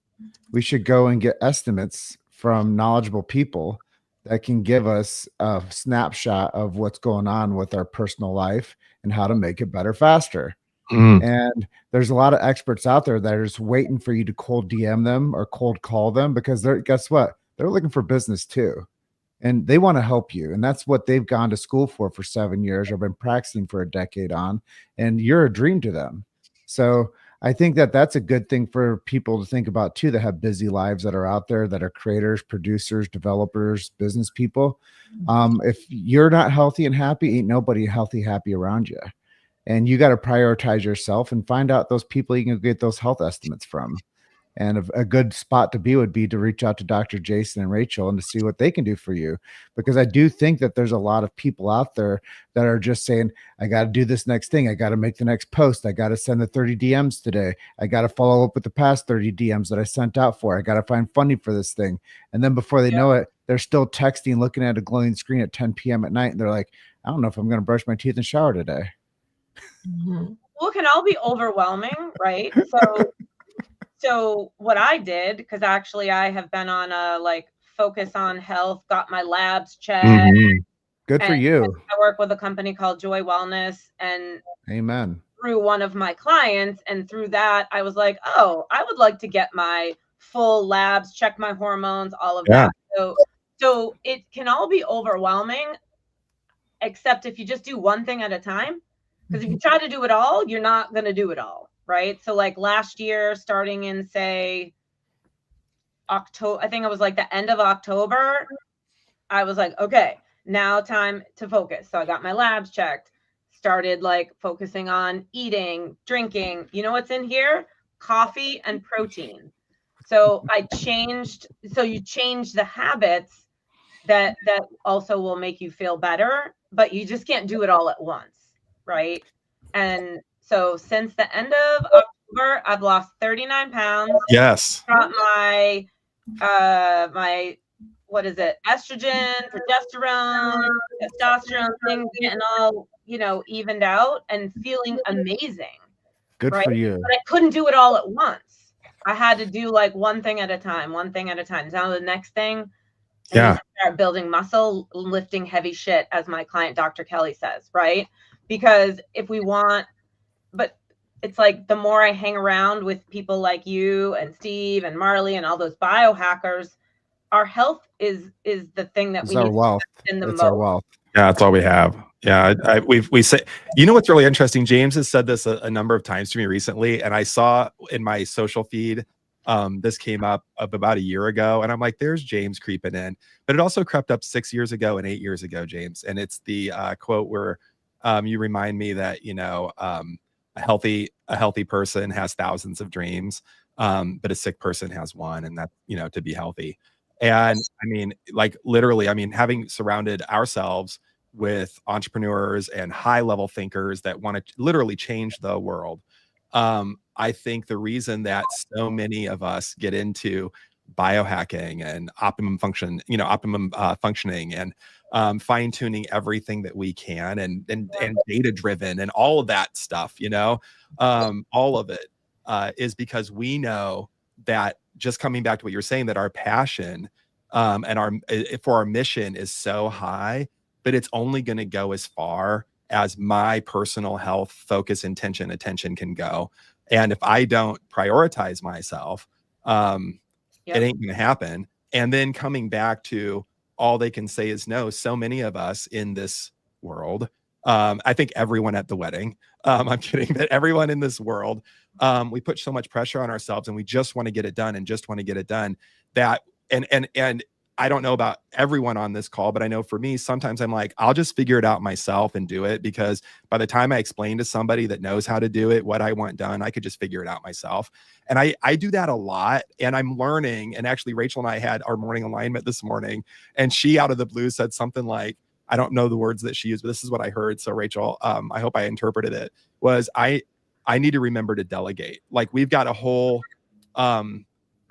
We should go and get estimates from knowledgeable people that can give us a snapshot of what's going on with our personal life and how to make it better faster. And there's a lot of experts out there that are just waiting for you to cold DM them or cold call them, because guess what? They're looking for business too. And they want to help you. And that's what they've gone to school for 7 years or been practicing for a decade on. And you're a dream to them. So I think that that's a good thing for people to think about too, that have busy lives, that are out there, that are creators, producers, developers, business people. If you're not healthy and happy, ain't nobody healthy, happy around you. and you got to prioritize yourself and find out those people you can get those health estimates from. And a good spot to be would be to reach out to Dr. Jason and Rachel and to see what they can do for you. Because I do think that there's a lot of people out there that are just saying, I got to do this next thing. I got to make the next post. I got to send the 30 DMs today. I got to follow up with the past 30 DMs that I sent out for. I got to find funding for this thing. And then before they know it, they're still texting, looking at a glowing screen at 10 p.m. at night. And they're like, I don't know if I'm going to brush my teeth and shower today. Well, it can all be overwhelming, right? So what I did, because actually I have been on a like focus on health, got my labs checked. Good for you. I work with a company called Joy Wellness, and amen. Through one of my clients, and through that, I was like, oh, I would like to get my full labs, check my hormones, all of that. So it can all be overwhelming, except if you just do one thing at a time. Because if you try to do it all, you're not going to do it all. Right. So like last year, starting in say October, I think it was like the end of October, I was like, okay, now time to focus. So I got my labs checked, started like focusing on eating, drinking. You know what's in here? Coffee and protein. So you change the habits that also will make you feel better, but you just can't do it all at once. Right. And so since the end of October, I've lost 39 pounds. Yes. Got my what is it? Estrogen, progesterone, testosterone thing getting all, evened out and feeling amazing. Good for you. But I couldn't do it all at once. I had to do like one thing at a time. Now the next thing, start building muscle, lifting heavy shit, as my client, Dr. Kelly, says, right? Because but it's like the more I hang around with people like you and Steve and Marley and all those biohackers, our health is the thing that we need wealth. To in the it's most. Our wealth. Yeah, that's all we have. Yeah, we say, what's really interesting? James has said this a number of times to me recently, and I saw in my social feed, this came up about a year ago, and I'm like, there's James creeping in, but it also crept up 6 years ago and 8 years ago, James. And it's the quote where you remind me that a healthy person has thousands of dreams, but a sick person has one, and that to be healthy. And I mean, like literally, having surrounded ourselves with entrepreneurs and high level thinkers that want to literally change the world, I think the reason that so many of us get into biohacking and optimum functioning and fine tuning everything that we can and data driven and all of that stuff, all of it is because we know that, just coming back to what you're saying, that our passion and for our mission is so high, but it's only going to go as far as my personal health focus, intention, attention can go. And if I don't prioritize myself, it ain't going to happen. And then coming back to all they can say is no. So many of us in this world, I think everyone at the wedding, I'm kidding, but everyone in this world, we put so much pressure on ourselves and we just want to get it done that, and I don't know about everyone on this call, but I know for me, sometimes I'm like, I'll just figure it out myself and do it, because by the time I explain to somebody that knows how to do it, what I want done, I could just figure it out myself. And I do that a lot, and I'm learning. And actually, Rachel and I had our morning alignment this morning, and she out of the blue said something like, I don't know the words that she used, but this is what I heard. So Rachel, I hope I interpreted it, was I need to remember to delegate. Like, we've got a whole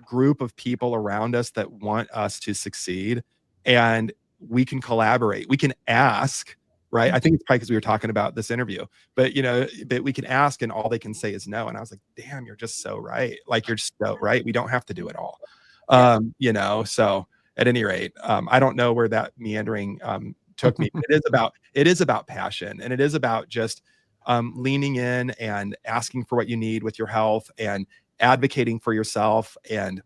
group of people around us that want us to succeed, and we can collaborate. We can ask, right? I think it's probably because we were talking about this interview, but that we can ask and all they can say is no. And I was like, damn, you're just so right. Like, you're just so right. We don't have to do it all. So at any rate, I don't know where that meandering took me. It is about passion, and it is about just leaning in and asking for what you need with your health and advocating for yourself. And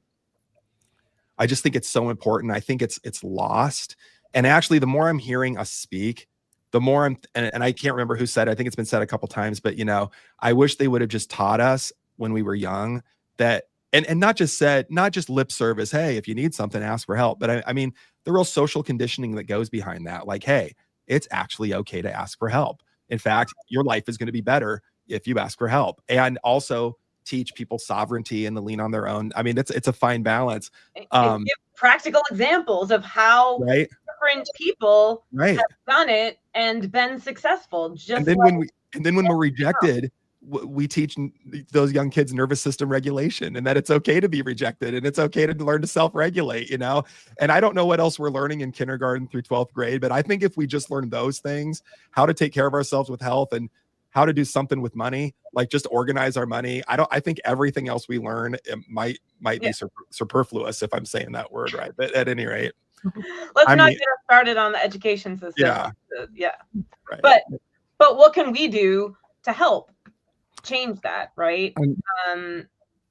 I just think it's so important. I think it's lost. And actually, the more I'm hearing us speak, the more and I can't remember who said it. I think it's been said a couple times, but I wish they would have just taught us when we were young that, and not just lip service, hey, if you need something, ask for help. But I mean, the real social conditioning that goes behind that, like, hey, it's actually okay to ask for help. In fact, your life is going to be better if you ask for help, and also teach people sovereignty and to lean on their own. I mean, it's a fine balance. And give practical examples of how Right. different people Right. have done it and been successful. And then when we're rejected, we teach those young kids nervous system regulation, and that it's okay to be rejected and it's okay to learn to self-regulate, and I don't know what else we're learning in kindergarten through 12th grade, but I think if we just learn those things, how to take care of ourselves with health and how to do something with money, like just organize our money. I think everything else we learn, it might be superfluous, if I'm saying that word right. But at any rate, let's not get us started on the education system. Yeah. Right. But what can we do to help change that, right?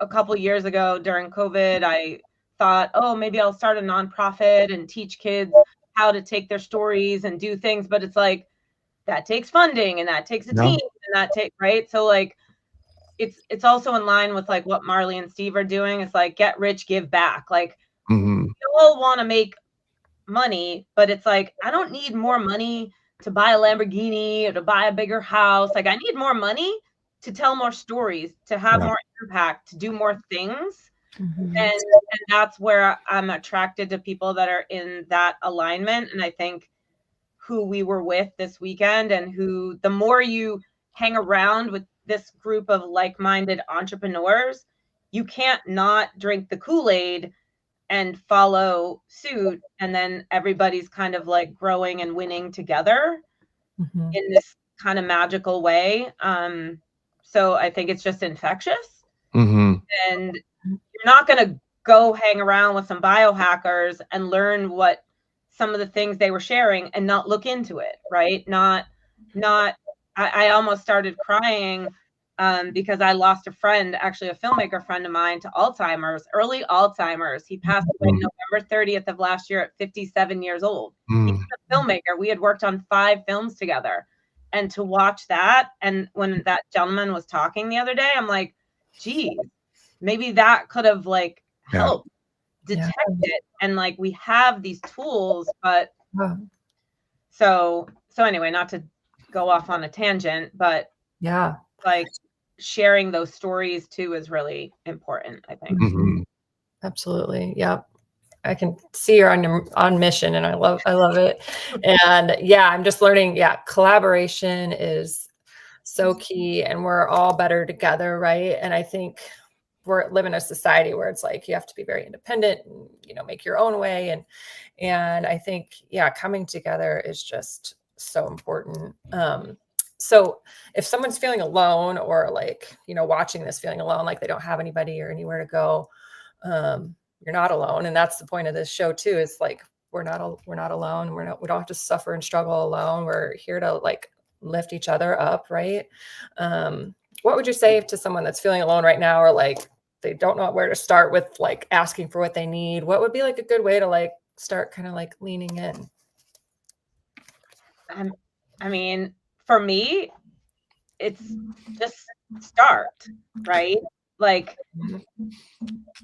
A couple years ago during COVID, I thought, oh, maybe I'll start a nonprofit and teach kids how to take their stories and do things. But it's like, that takes funding and that takes a team and that takes, right? So like, it's also in line with like what Marley and Steve are doing. It's like, get rich, give back. Like, you all want to make money, but it's like, I don't need more money to buy a Lamborghini or to buy a bigger house. Like, I need more money to tell more stories, to have more impact, to do more things. And that's where I'm attracted to people that are in that alignment. And I think who we were with this weekend, and who, the more you hang around with this group of like-minded entrepreneurs, you can't not drink the Kool-Aid and follow suit. And then everybody's kind of like growing and winning together in this kind of magical way. So I think it's just infectious. And you're not going to go hang around with some biohackers and learn what some of the things they were sharing and not look into it, right? I almost started crying because I lost a friend, actually a filmmaker friend of mine, to Alzheimer's, early Alzheimer's. He passed away November 30th of last year at 57 years old. He's a filmmaker. We had worked on 5 films together. And to watch that, and when that gentleman was talking the other day, I'm like, geez, maybe that could have like helped detect it. And like, we have these tools, but so anyway, not to go off on a tangent, but like sharing those stories too is really important, I think. Absolutely. Yeah. I can see you're on mission, and I love it. And I'm just learning. Collaboration is so key, and we're all better together. Right. And I think we're living in a society where it's like, you have to be very independent and, make your own way. And I think, coming together is just so important. So if someone's feeling alone, or like, watching this feeling alone, like they don't have anybody or anywhere to go, you're not alone. And that's the point of this show too. Is like, we're not alone. We don't have to suffer and struggle alone. We're here to like lift each other up. Right. What would you say to someone that's feeling alone right now, or like they don't know where to start with like asking for what they need? What would be like a good way to like start kind of like leaning in? I mean, for me, it's just start, right? Like,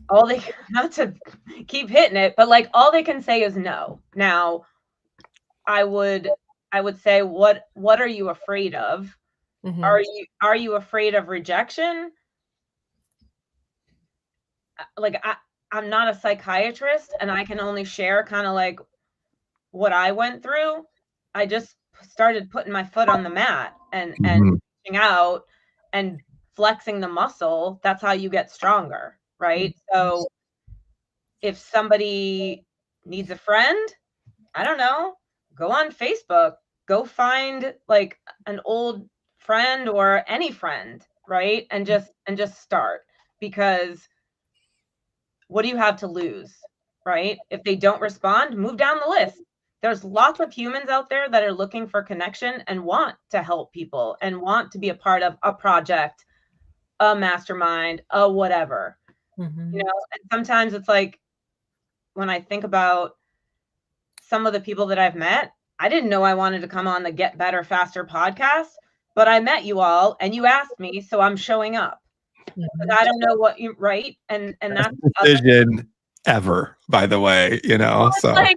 all they, not to keep hitting it, but like all they can say is no. Now, I would say, what are you afraid of? Are you afraid of rejection? Like, I'm not a psychiatrist, and I can only share kind of like what I went through. I just started putting my foot on the mat and reaching out and flexing the muscle. That's how you get stronger, right? So if somebody needs a friend, I don't know, go on Facebook, go find like an old friend or any friend, right? And just start, because what do you have to lose, right? If they don't respond, move down the list. There's lots of humans out there that are looking for connection and want to help people and want to be a part of a project, a mastermind, a whatever. And sometimes it's like, when I think about some of the people that I've met, I didn't know I wanted to come on the Get Better Faster podcast, but I met you all and you asked me, so I'm showing up. But I don't know what you, right? And that's decision ever, by the way, well, so like,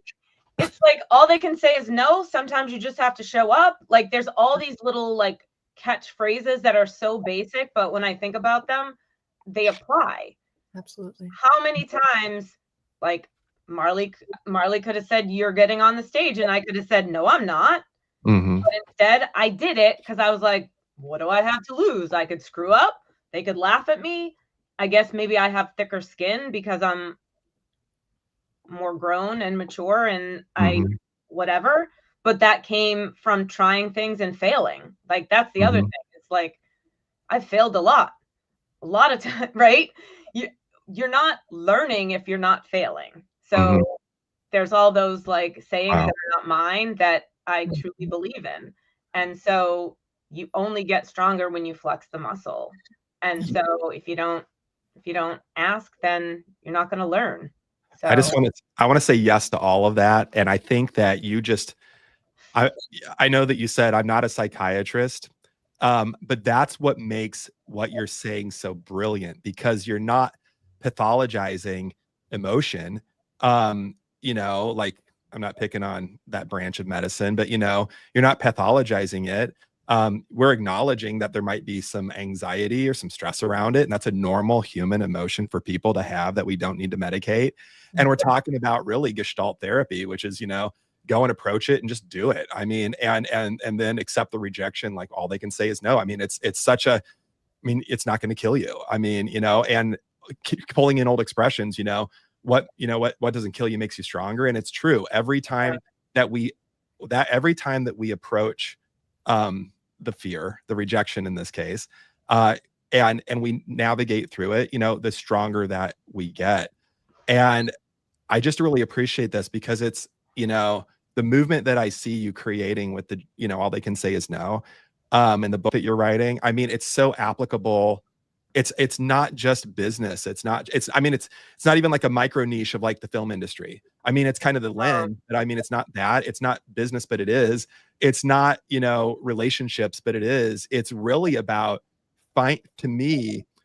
it's like all they can say is no. Sometimes you just have to show up. Like there's all these little like catchphrases that are so basic, but when I think about them, they apply. Absolutely. How many times, like Marley could have said, "You're getting on the stage," and I could have said, "No, I'm not." Mm-hmm. But instead, I did it because I was like, "What do I have to lose? I could screw up. They could laugh at me. I guess maybe I have thicker skin because I'm more grown and mature and I Mm-hmm. whatever." But that came from trying things and failing. Like that's the other Mm-hmm. thing. It's like I failed a lot of time, right? You're not learning if you're not failing. So Mm-hmm. there's all those like sayings Wow. that are not mine that I truly believe in. And so you only get stronger when you flex the muscle. And so if you don't ask, then you're not going to learn. So I want to say yes to all of that. And I think that you just, I know that you said I'm not a psychiatrist, but that's what makes what you're saying so brilliant, because you're not pathologizing emotion. Like I'm not picking on that branch of medicine, but you're not pathologizing it. We're acknowledging that there might be some anxiety or some stress around it, and that's a normal human emotion for people to have that we don't need to medicate. And we're talking about really Gestalt therapy, which is go and approach it and just do it. I mean, and then accept the rejection. Like all they can say is no. I mean, it's it's not going to kill you. I mean, and pulling in old expressions, what doesn't kill you makes you stronger. And it's true. Every time that we approach the fear, the rejection in this case, and we navigate through it, the stronger that we get. And I just really appreciate this, because it's, the movement that I see you creating with the, all they can say is no. And the book that you're writing, I mean, it's so applicable. It's not just business. It's not even like a micro niche of like the film industry. I mean, it's kind of the lens, but I mean, it's not that. It's not business, but it is. It's not, relationships, but it is. It's really about finding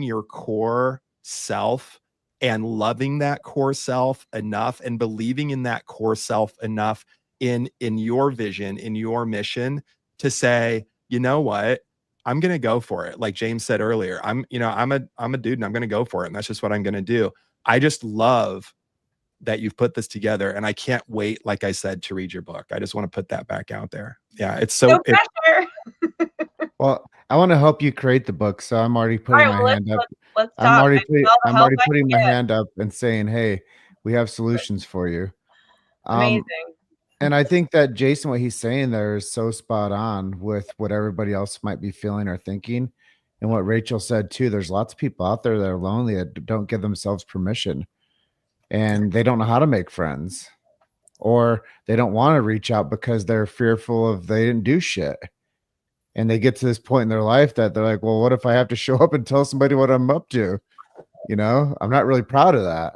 your core self and loving that core self enough and believing in that core self enough in your vision, in your mission, to say, you know what, I'm going to go for it. Like James said earlier, I'm a dude and I'm going to go for it. And that's just what I'm going to do. I just love that you've put this together, and I can't wait, like I said, to read your book. I just want to put that back out there. Yeah. It's so, no pressure. Well, I want to help you create the book, so I'm already putting my hand up. Let's I'm talk. I'm already putting my hand up and saying, "Hey, we have solutions for you." Amazing. And I think that Jason, what he's saying there is so spot on with what everybody else might be feeling or thinking. And what Rachel said too, there's lots of people out there that are lonely that don't give themselves permission, and they don't know how to make friends, or they don't want to reach out because they're fearful of they didn't do shit. And they get to this point in their life that they're like, well, what if I have to show up and tell somebody what I'm up to? I'm not really proud of that.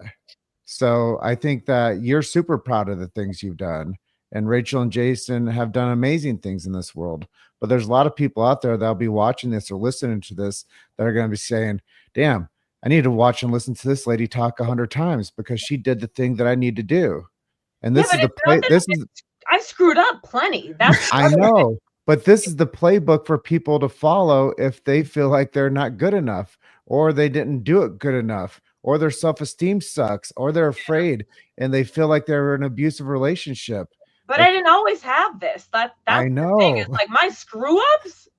So I think that you're super proud of the things you've done. And Rachel and Jason have done amazing things in this world. But there's a lot of people out there that'll be watching this or listening to this that are going to be saying, damn, I need to watch and listen to this lady talk 100 times because she did the thing that I need to do. And this is the play. I screwed up plenty. That's I know. But this is the playbook for people to follow if they feel like they're not good enough, or they didn't do it good enough, or their self-esteem sucks, or they're afraid and they feel like they're in an abusive relationship. But I didn't always have this. That's I know. The thing. It's like my screw-ups.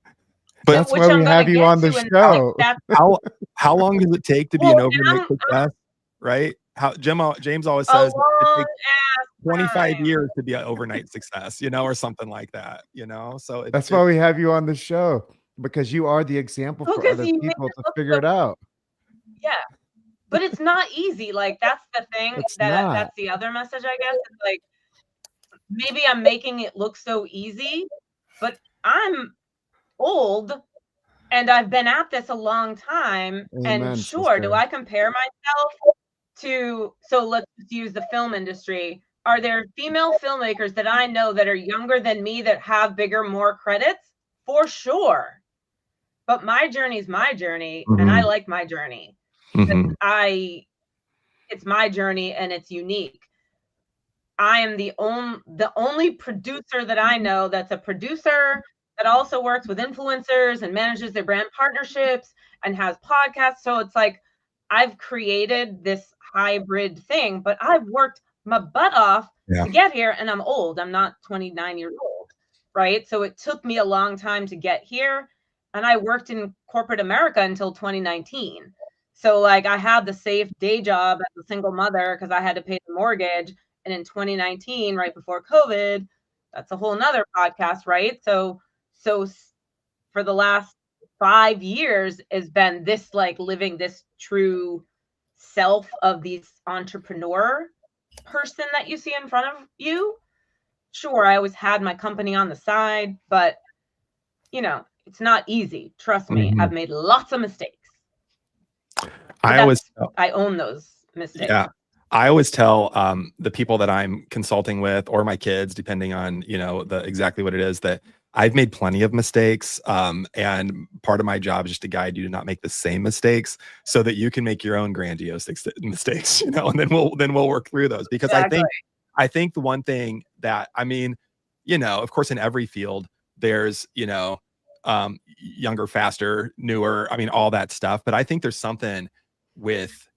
But that's why we have you on the show. How long does it take to be an overnight success? Right? James always says it takes 25 years to be an overnight success, or something like that, so that's why we have you on the show, because you are the example for other people to figure it out. Yeah, but it's not easy. Like that's the thing. That's the other message, I guess. It's like maybe I'm making it look so easy, but I'm old and I've been at this a long time. Amen, and sure, sister. Do I compare myself to, so let's use the film industry. Are there female filmmakers that I know that are younger than me that have bigger, more credits? For sure. But my journey is my journey, and I like my journey. It's my journey and it's unique. I am the only producer that I know that's a producer that also works with influencers and manages their brand partnerships and has podcasts. So it's like I've created this hybrid thing, but I've worked my butt off to get here, and I'm old. I'm not 29 years old, right? So it took me a long time to get here, and I worked in corporate America until 2019. So like I had the safe day job as a single mother because I had to pay the mortgage. And in 2019, right before COVID, that's a whole nother podcast, right? So for the last 5 years has been this like living this true self of these entrepreneur person that you see in front of you. Sure, I always had my company on the side, but you know, it's not easy. Trust me, I've made lots of mistakes. I own those mistakes. Yeah. I always tell the people that I'm consulting with, or my kids, depending on, you know, exactly what it is, that I've made plenty of mistakes. And part of my job is just to guide you to not make the same mistakes so that you can make your own grandiose mistakes, you know, and then we'll work through those. Because Exactly. I think the one thing that, I mean, you know, of course, in every field, there's, you know, younger, faster, newer, I mean, all that stuff. But I think there's something with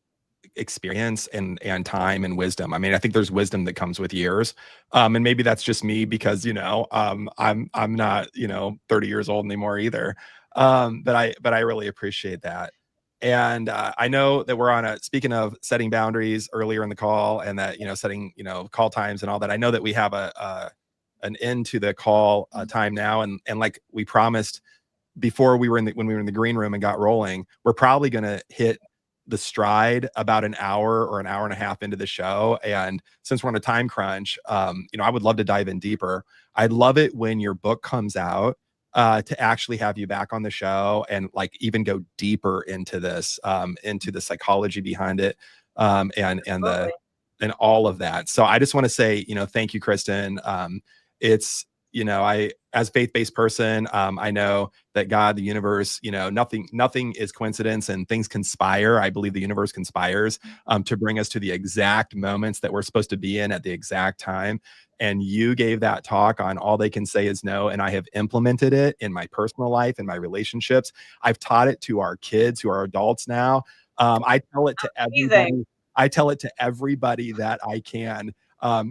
experience and time and wisdom. I mean, I think there's wisdom that comes with years. And maybe that's just me because, you know, I'm not, you know, 30 years old anymore either. But I really appreciate that. And I know that we're on speaking of setting boundaries earlier in the call, and that, you know, setting, you know, call times and all that. I know that we have an end to the call time now. And like we promised before, when we were in the green room and got rolling, we're probably going to hit the stride about an hour or an hour and a half into the show. And since we're on a time crunch, you know, I would love to dive in deeper. I'd love it when your book comes out to actually have you back on the show and like even go deeper into this, into the psychology behind it, and all of that. So I just want to say, you know, thank you, Kristen. It's, you know, as a faith-based person, I know that God, the universe, you know, nothing is coincidence, and things conspire. I believe the universe conspires to bring us to the exact moments that we're supposed to be in at the exact time. And you gave that talk on All They Can Say Is No, and I have implemented it in my personal life and my relationships. I've taught it to our kids who are adults now. I tell it to everybody. I tell it to everybody that I can.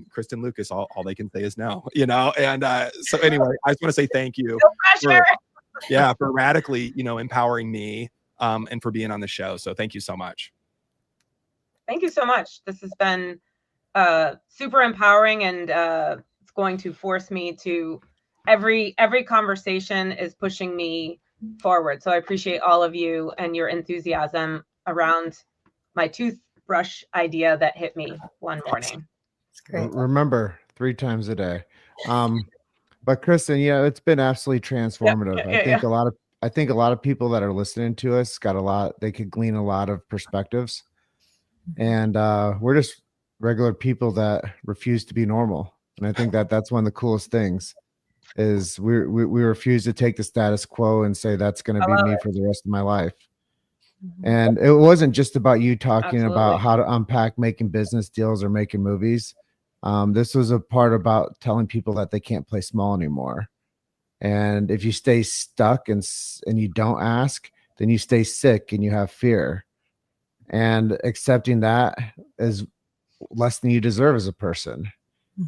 Kristen Lucas, all they can say is no, you know? And so anyway, I just want to say thank you for radically, you know, empowering me and for being on the show. So thank you so much. Thank you so much. This has been super empowering, and it's going to force me to every conversation is pushing me forward. So I appreciate all of you and your enthusiasm around my toothbrush idea that hit me one morning. Great. Remember, 3 times a day. But Kristen, you know, it's been absolutely transformative. I think a lot of people that are listening to us they could glean a lot of perspectives. And we're just regular people that refuse to be normal. And I think that's one of the coolest things is we refuse to take the status quo and say that's going to be me for the rest of my life. And it wasn't just about you talking about how to unpack making business deals or making movies. This was a part about telling people that they can't play small anymore. And if you stay stuck and you don't ask, then you stay sick and you have fear. And accepting that is less than you deserve as a person.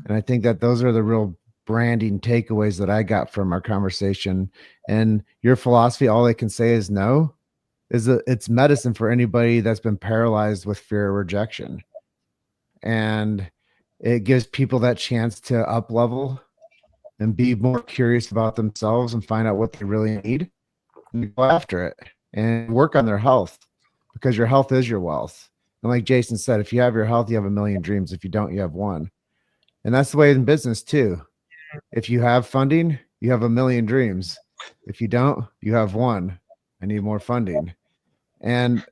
And I think that those are the real branding takeaways that I got from our conversation. And your philosophy, All They Can Say Is No, it's medicine for anybody that's been paralyzed with fear of rejection. And it gives people that chance to up level and be more curious about themselves and find out what they really need and go after it and work on their health, because your health is your wealth. And like Jason said, if you have your health, you have a million dreams. If you don't, you have one. And that's the way in business too. If you have funding, you have a million dreams. If you don't, you have one. I need more funding. And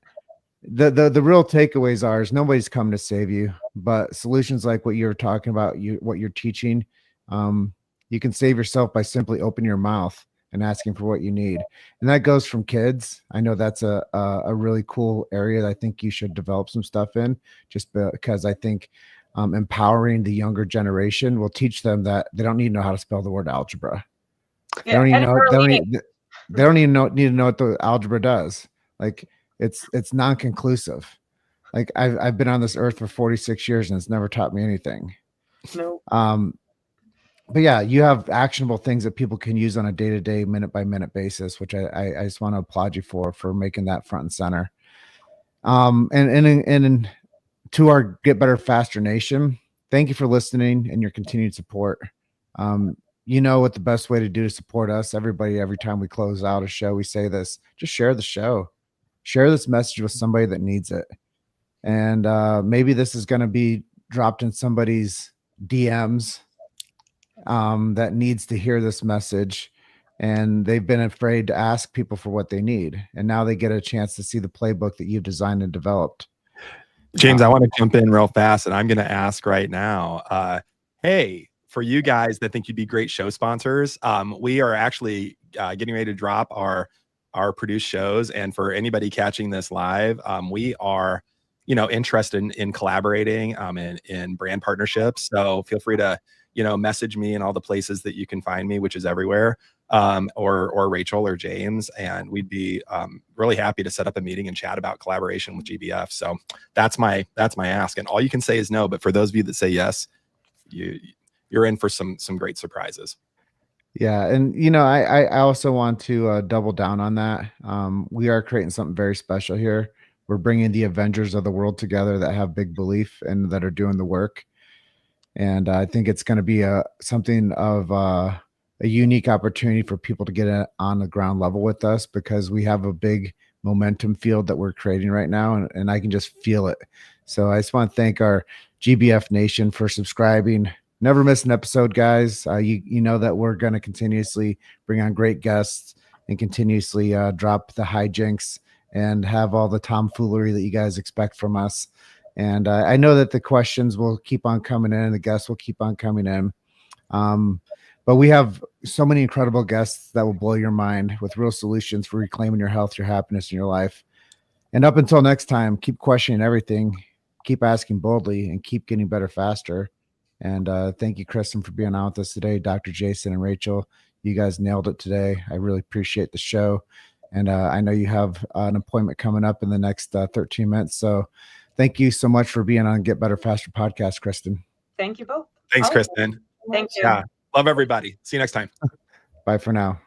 the real takeaways is nobody's coming to save you, but solutions like what you're talking about, what you're teaching, you can save yourself by simply opening your mouth and asking for what you need. And that goes from kids. I know that's a really cool area that I think you should develop some stuff in, just because I think empowering the younger generation, will teach them that they don't need to know how to spell the word algebra. They Yeah, don't even and know. early. They don't even need to know what the algebra does. Like it's non-conclusive. Like I've been on this earth for 46 years and it's never taught me anything. No. But yeah, you have actionable things that people can use on a day-to-day, minute-by-minute basis, which I just want to applaud you for making that front and center. And to our Get Better Faster Nation, thank you for listening and your continued support. You know what the best way to do to support us, everybody, every time we close out a show, we say this: just share the show, share this message with somebody that needs it. And maybe this is going to be dropped in somebody's DMs that needs to hear this message, and they've been afraid to ask people for what they need, and now they get a chance to see the playbook that you've designed and developed. James, I want to jump in real fast, and I'm going to ask right now, hey, for you guys that think you'd be great show sponsors, we are actually getting ready to drop our produced shows, and for anybody catching this live, we are interested in collaborating in brand partnerships. So feel free to message me in all the places that you can find me, which is everywhere, or Rachel or James, and we'd be really happy to set up a meeting and chat about collaboration with GBF. So that's my ask, and all you can say is no, but for those of you that say yes, you're in for some great surprises. Yeah, and I also want to double down on that. We are creating something very special here. We're bringing the Avengers of the world together that have big belief and that are doing the work. And I think it's going to be something of a unique opportunity for people to get on the ground level with us, because we have a big momentum field that we're creating right now, and I can just feel it. So I just want to thank our GBF Nation for subscribing. Never miss an episode, guys. You know that we're going to continuously bring on great guests and continuously drop the hijinks and have all the tomfoolery that you guys expect from us. And I know that the questions will keep on coming in, and the guests will keep on coming in. But we have so many incredible guests that will blow your mind with real solutions for reclaiming your health, your happiness, and your life. And up until next time, keep questioning everything, keep asking boldly, and keep getting better faster. And thank you, Kristen, for being on with us today. Dr. Jason and Rachel, you guys nailed it today. I really appreciate the show. And I know you have an appointment coming up in the next 13 minutes. So thank you so much for being on Get Better Faster podcast, Kristen. Thank you both. Thanks, Kristen. Thank you. Yeah. Love everybody. See you next time. Bye for now.